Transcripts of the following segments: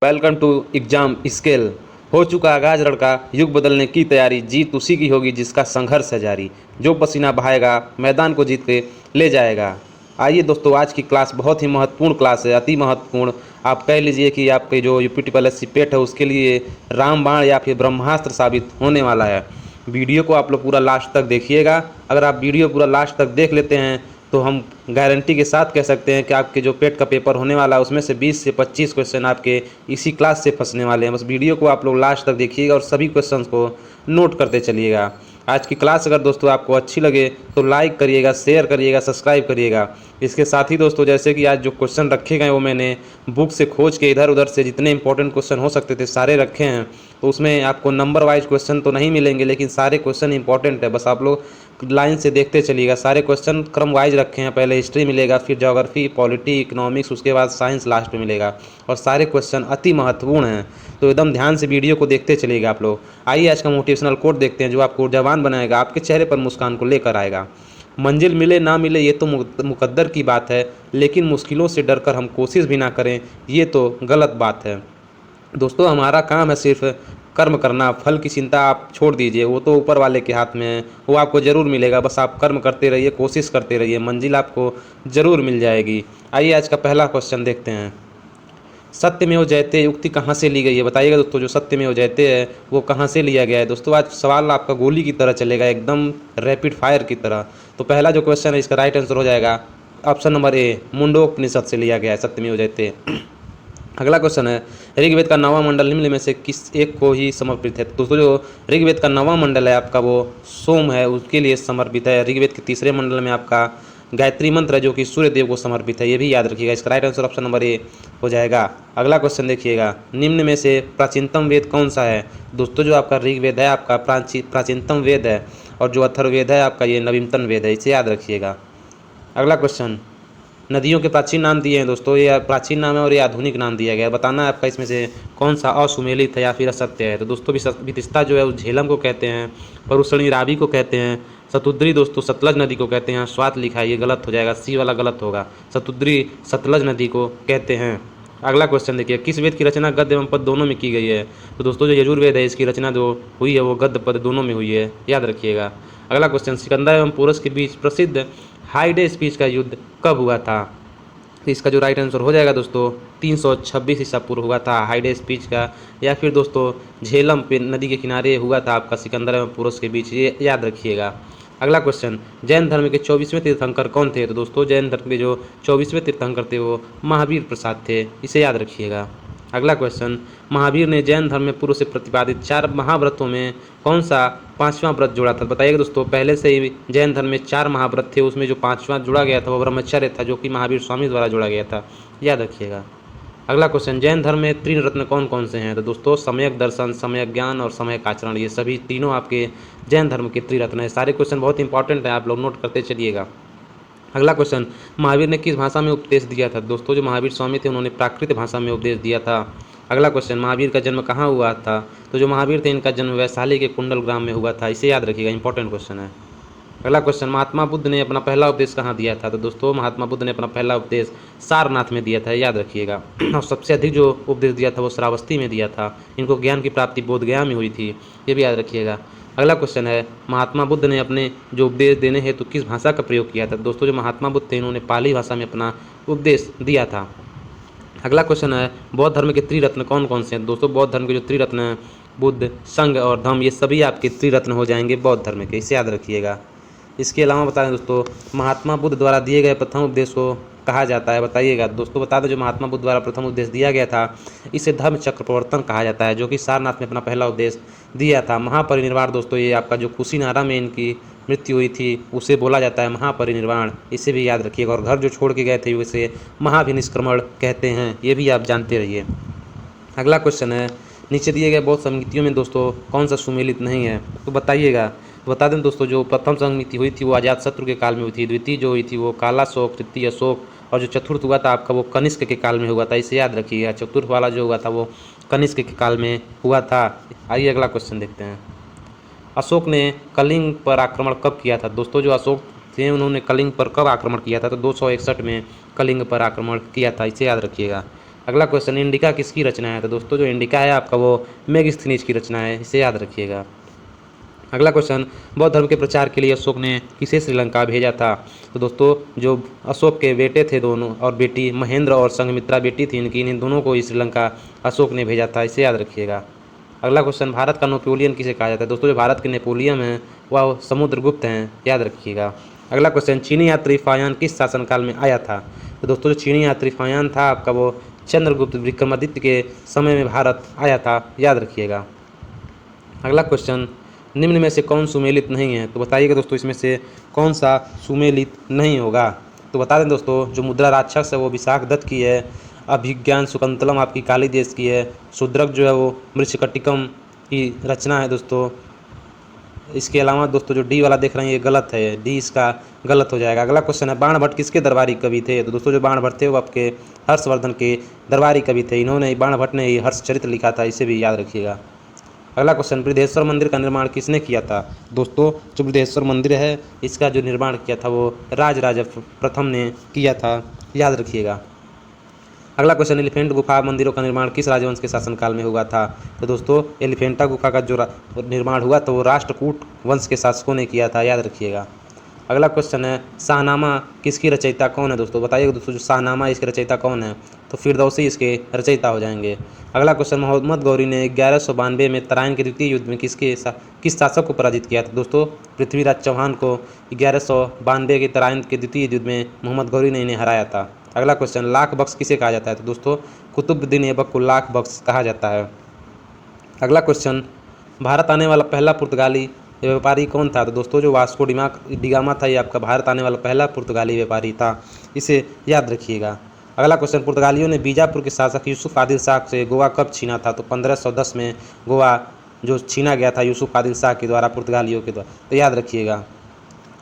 Welcome to exam scale. हो चुका आगाज लड़का, युग बदलने की तैयारी, जीत उसी की होगी जिसका संघर्ष है जारी। जो पसीना बहाएगा मैदान को जीत के ले जाएगा। आइए दोस्तों, आज की क्लास बहुत ही महत्वपूर्ण क्लास है, अति महत्वपूर्ण। आप कह लीजिए कि आपके जो यूपी पीएससी पेट है उसके लिए रामबाण या फिर ब्रह्मास्त्र साबित होने वाला है। वीडियो को आप लोग पूरा लास्ट तक देखिएगा। अगर आप वीडियो पूरा लास्ट तक देख लेते हैं तो हम गारंटी के साथ कह सकते हैं कि आपके जो पेट का पेपर होने वाला है उसमें से 20 से 25 क्वेश्चन आपके इसी क्लास से फंसने वाले हैं। बस वीडियो को आप लोग लास्ट तक देखिएगा और सभी क्वेश्चंस को नोट करते चलिएगा। आज की क्लास अगर दोस्तों आपको अच्छी लगे तो लाइक करिएगा, शेयर करिएगा, सब्सक्राइब करिएगा। इसके साथ ही दोस्तों, जैसे कि आज जो क्वेश्चन रखे गए वो मैंने बुक से खोज के इधर उधर से जितने इंपॉर्टेंट क्वेश्चन हो सकते थे सारे रखे हैं। तो उसमें आपको नंबर वाइज क्वेश्चन तो नहीं मिलेंगे, लेकिन सारे क्वेश्चन इंपॉर्टेंट है। बस आप लोग लाइन से देखते चलिएगा। सारे क्वेश्चन क्रम वाइज रखे हैं। पहले हिस्ट्री मिलेगा, फिर ज्योग्राफी, पॉलिटी, इकोनॉमिक्स, उसके बाद साइंस लास्ट में मिलेगा। और सारे क्वेश्चन अति महत्वपूर्ण हैं, तो एकदम ध्यान से वीडियो को देखते चलिएगा आप लोग। आइए आज का मोटिवेशनल कोट देखते हैं जो आपको जवान बनाएगा, आपके चेहरे पर मुस्कान को लेकर आएगा। मंजिल मिले ना मिले ये तो मुकद्दर की बात है, लेकिन मुश्किलों से डरकर हम कोशिश भी ना करें ये तो गलत बात है। दोस्तों, हमारा काम है सिर्फ कर्म करना। फल की चिंता आप छोड़ दीजिए, वो तो ऊपर वाले के हाथ में है, वो आपको ज़रूर मिलेगा। बस आप कर्म करते रहिए, कोशिश करते रहिए, मंजिल आपको ज़रूर मिल जाएगी। आइए आज का पहला क्वेश्चन देखते हैं। सत्यमेव जयते युक्ति कहाँ से ली गई है? बताइएगा दोस्तों, जो सत्यमेव जयते है वो कहाँ से लिया गया है? दोस्तों, आज सवाल आपका गोली की तरह चलेगा, एकदम रैपिड फायर की तरह। तो पहला जो क्वेश्चन है इसका राइट आंसर हो जाएगा ऑप्शन नंबर ए, मुंडकोपनिषद से लिया गया है सत्यमेव जयते। अगला क्वेश्चन है, ऋग्वेद का 9वां मंडल निम्न में से किस एक को ही समर्पित है? दोस्तों, जो ऋग्वेद का 9वां मंडल है आपका वो सोम है, उसके लिए समर्पित है। ऋग्वेद के तीसरे मंडल में आपका गायत्री मंत्र है जो कि सूर्य देव को समर्पित है, ये भी याद रखिएगा। इसका right answer option number A हो जाएगा। अगला क्वेश्चन देखिएगा, निम्न में से प्राचीनतम वेद कौन सा है? दोस्तों, जो आपका ऋग्वेद है आपका प्राचीनतम वेद है, और जो अथर्ववेद है आपका ये नवीनतम वेद है, इसे याद रखिएगा। अगला क्वेश्चन, नदियों के प्राचीन नाम दिए हैं दोस्तों, ये प्राचीन नाम है और ये आधुनिक नाम दिया गया है। बताना है आपका इसमें से कौन सा असुमेलित है या फिर असत्य है। तो दोस्तों, वितिस्ता जो है उस झेलम को कहते हैं, परुषणी रावी को कहते हैं, सतुद्री दोस्तों सतलज नदी को कहते हैं। स्वात लिखा है, ये गलत हो जाएगा, सी वाला गलत होगा। सतुद्री सतलज नदी को कहते हैं। अगला क्वेश्चन देखिए, किस वेद की रचना गद्य एवं पद दोनों में की गई है? तो दोस्तों, जो यजुर्वेद है इसकी रचना जो हुई है वो गद्य पद दोनों में हुई है, याद रखिएगा। अगला क्वेश्चन, सिकंदर एवं पोरस के बीच प्रसिद्ध हाइडे स्पीच का युद्ध कब हुआ था? तो इसका जो राइट आंसर हो जाएगा दोस्तों 326 ईसा पूर्व हुआ था हाइडे स्पीच का, या फिर दोस्तों झेलम पे नदी के किनारे हुआ था आपका सिकंदर एवं पोरस के बीच, ये याद रखिएगा। अगला क्वेश्चन, जैन धर्म के 24वें तीर्थंकर कौन थे? तो दोस्तों, जैन धर्म के जो 24वें तीर्थंकर थे वो महावीर प्रसाद थे, इसे याद रखिएगा। अगला क्वेश्चन, महावीर ने जैन धर्म में पूर्व से प्रतिपादित 4 महाव्रतों में कौन सा 5वां व्रत जोड़ा था? बताइएगा दोस्तों, पहले से ही जैन धर्म में 4 महाव्रत थे, उसमें जो 5वां जुड़ा गया था वो ब्रह्मचर्य था, जो कि महावीर स्वामी द्वारा जोड़ा गया था, याद रखिएगा। अगला क्वेश्चन, जैन धर्म में 3 रत्न कौन कौन से हैं? तो दोस्तों, सम्यक दर्शन, सम्यक ज्ञान और सम्यक आचरण, ये सभी तीनों आपके जैन धर्म के त्रिरत्न हैं। सारे क्वेश्चन बहुत इंपॉर्टेंट हैं, आप लोग नोट करते चलिएगा। अगला क्वेश्चन, महावीर ने किस भाषा में उपदेश दिया था? दोस्तों, जो महावीर स्वामी थे उन्होंने प्राकृत भाषा में उपदेश दिया था। अगला क्वेश्चन, महावीर का जन्म कहाँ हुआ था? तो जो महावीर थे इनका जन्म वैशाली के कुंडल ग्राम में हुआ था, इसे याद रखिएगा, इंपॉर्टेंट क्वेश्चन है। अगला क्वेश्चन, महात्मा बुद्ध ने अपना पहला उपदेश कहाँ दिया था? तो दोस्तों, महात्मा बुद्ध ने अपना पहला उपदेश सारनाथ में दिया था, याद रखिएगा। और सबसे अधिक जो उपदेश दिया था वो श्रावस्ती में दिया था। इनको ज्ञान की प्राप्ति बोधगया में हुई थी, ये भी याद रखिएगा। अगला क्वेश्चन है, महात्मा बुद्ध ने अपने जो उपदेश देने हेतु किस भाषा का प्रयोग किया था? दोस्तों, जो महात्मा बुद्ध थे इन्होंने पाली भाषा में अपना उपदेश दिया था। अगला क्वेश्चन है, बौद्ध धर्म के त्रिरत्न कौन कौन से हैं? दोस्तों, बौद्ध धर्म के जो त्रिरत्न हैं बुद्ध, संघ और धम्म, ये सभी आपके त्रिरत्न हो जाएंगे बौद्ध धर्म के, इसे याद रखिएगा। इसके अलावा बता दें दोस्तों, महात्मा बुद्ध द्वारा दिए गए प्रथम उपदेश को कहा जाता है? बताइएगा दोस्तों, बता दें जो महात्मा बुद्ध द्वारा प्रथम उपदेश दिया गया था इसे धर्म चक्र प्रवर्तन कहा जाता है, जो कि सारनाथ में अपना पहला उपदेश दिया था। महापरिनिर्वाण दोस्तों, ये आपका जो कुशीनारा में इनकी मृत्यु हुई थी उसे बोला जाता है महापरिनिर्वाण, इसे भी याद रखिएगा। और घर जो छोड़ के गए थे उसे महाभिनिष्क्रमण कहते हैं, ये भी आप जानते रहिए। अगला क्वेश्चन है, नीचे दिए गए बौद्ध संगीतियों में दोस्तों कौन सा सुमेलित नहीं है? तो बताइएगा। बता दें दोस्तों, जो प्रथम संगीति हुई थी वो अजातशत्रु के काल में हुई थी, द्वितीय जो हुई थी वो कालाशोक, तृतीय अशोक, और जो चतुर्थ हुआ था आपका वो कनिष्क के काल में हुआ था, इसे याद रखिएगा। चतुर्थ वाला जो हुआ था वो कनिष्क के काल में हुआ था। आइए अगला क्वेश्चन देखते हैं, अशोक ने कलिंग पर आक्रमण कब किया था? दोस्तों, जो अशोक थे उन्होंने कलिंग पर कब आक्रमण किया था? तो 261 में कलिंग पर आक्रमण किया था, इसे याद रखिएगा। अगला क्वेश्चन, इंडिका किसकी रचना है? तो दोस्तों जो इंडिका है आपका वो मेगास्थनीज की रचना है, इसे याद रखिएगा। अगला क्वेश्चन, बौद्ध धर्म के प्रचार के लिए अशोक ने किसे श्रीलंका भेजा था? तो दोस्तों जो अशोक के बेटे थे दोनों और बेटी महेंद्र और संघमित्रा बेटी थी इनकी, इन दोनों को श्रीलंका अशोक ने भेजा था, इसे याद रखिएगा। अगला क्वेश्चन, भारत का नेपोलियन किसे कहा जाता है? दोस्तों जो भारत के नेपोलियन हैं वह समुद्रगुप्त हैं, याद रखिएगा। अगला क्वेश्चन, चीनी यात्री फायान किस शासनकाल में आया था? तो दोस्तों जो चीनी यात्री फायान था आपका वो चंद्रगुप्त विक्रमादित्य के समय में भारत आया था, याद रखिएगा। अगला क्वेश्चन, निम्न में से कौन सुमेलित नहीं है? तो बताइएगा दोस्तों इसमें से कौन सा सुमेलित नहीं होगा? तो बता दें दोस्तों, जो मुद्रा राक्षस है वो विशाख दत्त की है, अभिज्ञान शुकुंतलम आपकी कालिदास की है, शूद्रक जो है वो मृच्छकटिकम की रचना है दोस्तों। इसके अलावा दोस्तों जो डी वाला देख रहे हैं ये गलत है, डी इसका गलत हो जाएगा। अगला क्वेश्चन है, बाणभट्ट किसके दरबारी कवि थे? तो दोस्तों जो बाणभट्ट थे वो आपके हर्षवर्धन के दरबारी कवि थे, इन्होंने बाणभट्ट ने ही हर्षचरित्र लिखा था, इसे भी याद रखिएगा। अगला क्वेश्चन, बृहदेश्वर मंदिर का निर्माण किसने किया था? दोस्तों जो बृहदेश्वर मंदिर है इसका जो निर्माण किया था वो राजराजा प्रथम ने किया था, याद रखिएगा। अगला क्वेश्चन, एलिफेंट गुफा मंदिरों का निर्माण किस राजवंश के शासनकाल में हुआ था? तो दोस्तों एलिफेंटा गुफा का जो निर्माण हुआ था वो राष्ट्रकूट वंश के शासकों ने किया था, याद रखिएगा। अगला क्वेश्चन है, शाहनामा किसकी रचयिता कौन है? दोस्तों बताइएगा दोस्तों जो शाहनामा इसके रचयिता कौन है? तो फिरदौसी इसके रचयिता हो जाएंगे। अगला क्वेश्चन, मोहम्मद गौरी ने 1192 में तराइन के द्वितीय युद्ध में किस शासक को पराजित किया था? दोस्तों पृथ्वीराज चौहान को 1192 के तराइन के द्वितीय युद्ध में मोहम्मद गौरी ने इन्हें हराया था। अगला क्वेश्चन, लाख बख्श किसे कहा जाता है? तो दोस्तों कुतुबुद्दीन ऐबक को लाख बख्श कहा जाता है। अगला क्वेश्चन, भारत आने वाला पहला पुर्तगाली व्यापारी कौन था? तो दोस्तों जो वास्को डिगामा था ये आपका भारत आने वाला पहला पुर्तगाली व्यापारी था, इसे याद रखिएगा। अगला क्वेश्चन, पुर्तगालियों ने बीजापुर के शासक यूसुफ आदिल शाह से गोवा कब छीना था? तो 1510 में गोवा जो छीना गया था यूसुफ आदिल शाह के द्वारा पुर्तगालियों के द्वारा, तो याद रखिएगा।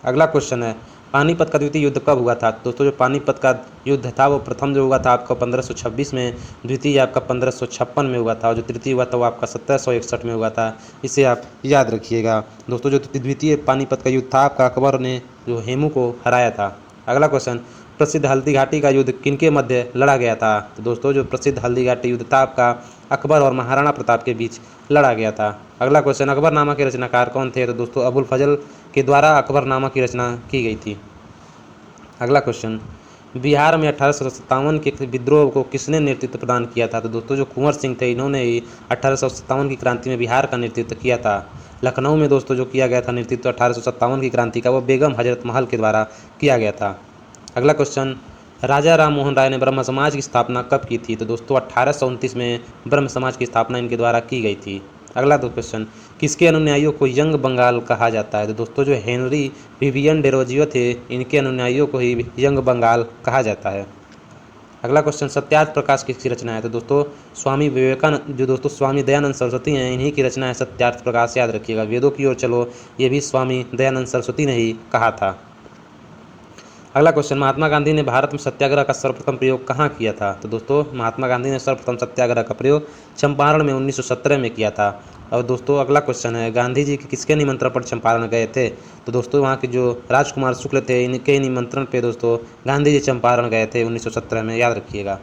अगला क्वेश्चन है, पानीपत का द्वितीय युद्ध कब हुआ था? दोस्तों जो पानीपत का युद्ध था वो प्रथम जो हुआ था आपका 1526 में, द्वितीय आपका 1556 में हुआ था और जो तृतीय हुआ था वो आपका 1761 में हुआ था, इसे आप याद रखिएगा। दोस्तों जो द्वितीय पानीपत का युद्ध था आपका अकबर ने जो हेमू को हराया था। अगला क्वेश्चन, प्रसिद्ध हल्दी घाटी का युद्ध किनके मध्य लड़ा गया था? तो दोस्तों जो प्रसिद्ध हल्दी घाटी युद्ध था आपका अकबर और महाराणा प्रताप के बीच लड़ा गया था। अगला क्वेश्चन, अकबरनामा के रचनाकार कौन थे? तो दोस्तों अबुल फजल के द्वारा अकबरनामा की रचना की गई थी। अगला क्वेश्चन, बिहार में 1857 के विद्रोह को किसने नेतृत्व प्रदान किया था? तो दोस्तों जो कुंवर सिंह थे इन्होंने ही 1857 की क्रांति में बिहार का नेतृत्व किया था। लखनऊ में दोस्तों जो किया गया था नेतृत्व 1857 की क्रांति का वो बेगम हजरत महल के द्वारा किया गया था। अगला क्वेश्चन, राजा राम मोहन राय ने ब्रह्म समाज की स्थापना कब की थी? तो दोस्तों 1829 में ब्रह्म समाज की स्थापना इनके द्वारा की गई थी। अगला दो क्वेश्चन, किसके अनुयायियों को यंग बंगाल कहा जाता है? तो दोस्तों जो हेनरी विवियन डेरोजियो थे इनके अनुयायियों को ही यंग बंगाल कहा जाता है। अगला क्वेश्चन, सत्यार्थ प्रकाश किसकी रचना है? तो दोस्तों स्वामी विवेकानंद जो दोस्तों स्वामी दयानंद सरस्वती हैं इन्हीं की रचना है सत्यार्थ प्रकाश, याद रखिएगा। वेदों की ओर चलो ये भी स्वामी दयानंद सरस्वती ने ही कहा था। अगला क्वेश्चन, महात्मा गांधी ने भारत में सत्याग्रह का सर्वप्रथम प्रयोग कहाँ किया था? तो दोस्तों महात्मा गांधी ने सर्वप्रथम सत्याग्रह का प्रयोग चंपारण में 1917 में किया था। और दोस्तों अगला क्वेश्चन है, गांधी जी के किसके निमंत्रण पर चंपारण गए थे? तो दोस्तों वहाँ के जो राजकुमार शुक्ल थे इनके निमंत्रण पे दोस्तों गांधी जी चंपारण गए थे 1917 में, याद रखिएगा।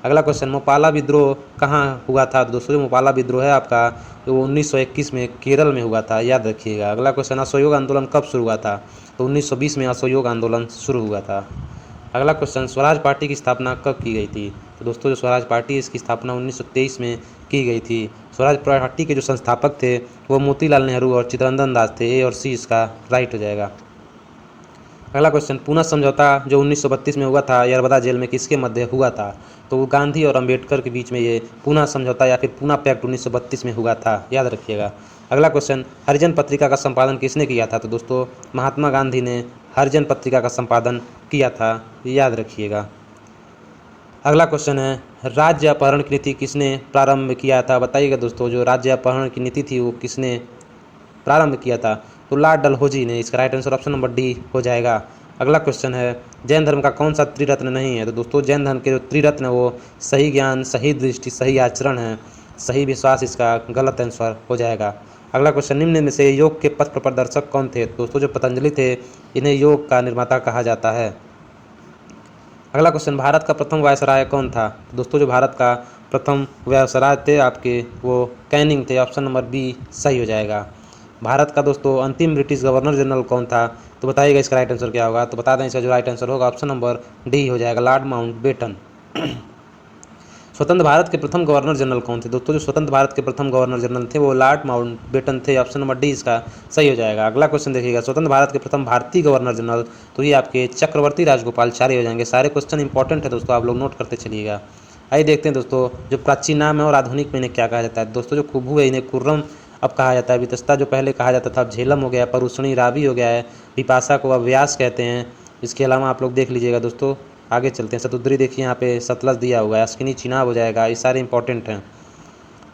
अगला क्वेश्चन, मोपाला विद्रोह कहाँ हुआ था? दोस्तों जो मोपाला विद्रोह है आपका वो 1921 में केरल में हुआ था, याद रखिएगा। अगला क्वेश्चन, असहयोग आंदोलन कब शुरू हुआ था? तो 1920 में असहयोग आंदोलन शुरू हुआ था। अगला क्वेश्चन, स्वराज पार्टी की स्थापना कब की गई थी? तो दोस्तों जो स्वराज पार्टी इसकी स्थापना 1923 में की गई थी। स्वराज पार्टी के जो संस्थापक थे वो मोतीलाल नेहरू और चित्तरंजन दास थे, ए और सी इसका राइट हो जाएगा। अगला क्वेश्चन, पूना समझौता जो 1932 में हुआ था यरबदा जेल में किसके मध्य हुआ था? तो वो गांधी और अंबेडकर के बीच में ये पूना समझौता या फिर पूना पैक्ट 1932 में हुआ था, याद रखिएगा। अगला क्वेश्चन, हरिजन पत्रिका का संपादन किसने किया था? तो दोस्तों महात्मा गांधी ने हरिजन पत्रिका का संपादन किया था, याद रखिएगा। अगला क्वेश्चन है, राज्य अपहरण की नीति किसने प्रारंभ किया था? बताइएगा दोस्तों जो राज्य अपहरण की नीति थी वो किसने प्रारंभ किया था? तो लॉर्ड डलहौजी ने। इसका right answer option number D हो जाएगा। अगला क्वेश्चन है, जैन धर्म का कौन सा त्रिरत्न नहीं है? तो दोस्तों जैन धर्म के जो त्रिरत्न है वो सही ज्ञान, सही दृष्टि, सही आचरण है, सही विश्वास इसका गलत आंसर हो जाएगा। अगला क्वेश्चन, निम्न में से योग के पथ प्रदर्शक कौन थे? दोस्तों जो पतंजलि थे इन्हें योग का निर्माता कहा जाता है। अगला क्वेश्चन, भारत का प्रथम वायसराय कौन था? दोस्तों जो भारत का प्रथम वायसराय थे आपके वो कैनिंग थे। ऑप्शन नंबर बी सही हो जाएगा। भारत का दोस्तों अंतिम ब्रिटिश गवर्नर जनरल कौन था? तो बताइएगा इसका राइट आंसर क्या होगा। तो बता दें इसका जो राइट आंसर होगा ऑप्शन नंबर डी हो जाएगा, लॉर्ड माउंटबेटन। स्वतंत्र भारत के प्रथम गवर्नर जनरल कौन थे? दोस्तों जो स्वतंत्र भारत के प्रथम गवर्नर जनरल थे वो लॉर्ड माउंटबेटन थे। ऑप्शन नंबर डी इसका सही हो जाएगा। अगला क्वेश्चन देखिएगा, स्वतंत्र भारत के प्रथम भारतीय गवर्नर जनरल, तो ये आपके चक्रवर्ती राजगोपालचारी हो जाएंगे। सारे क्वेश्चन इंपॉर्टेंट है दोस्तों, आप लोग नोट करते चलिएगा। आइए देखते हैं दोस्तों, जो प्राचीन नाम है और आधुनिक में इन्हें क्या कहा जाता है। दोस्तों जो खुबू है इन्हें खुर्रम अब कहा जाता है। वितस्ता जो पहले कहा जाता था अब झेलम हो गया, परुष्णी रावी हो गया है, बिपाशा को अब व्यास कहते हैं। इसके अलावा आप लोग देख लीजिएगा दोस्तों, आगे चलते हैं। शतुद्री देखिए यहाँ पे सतलज दिया हुआ है, अस्किनी चिनाब हो जाएगा, ये सारे इंपॉर्टेंट हैं।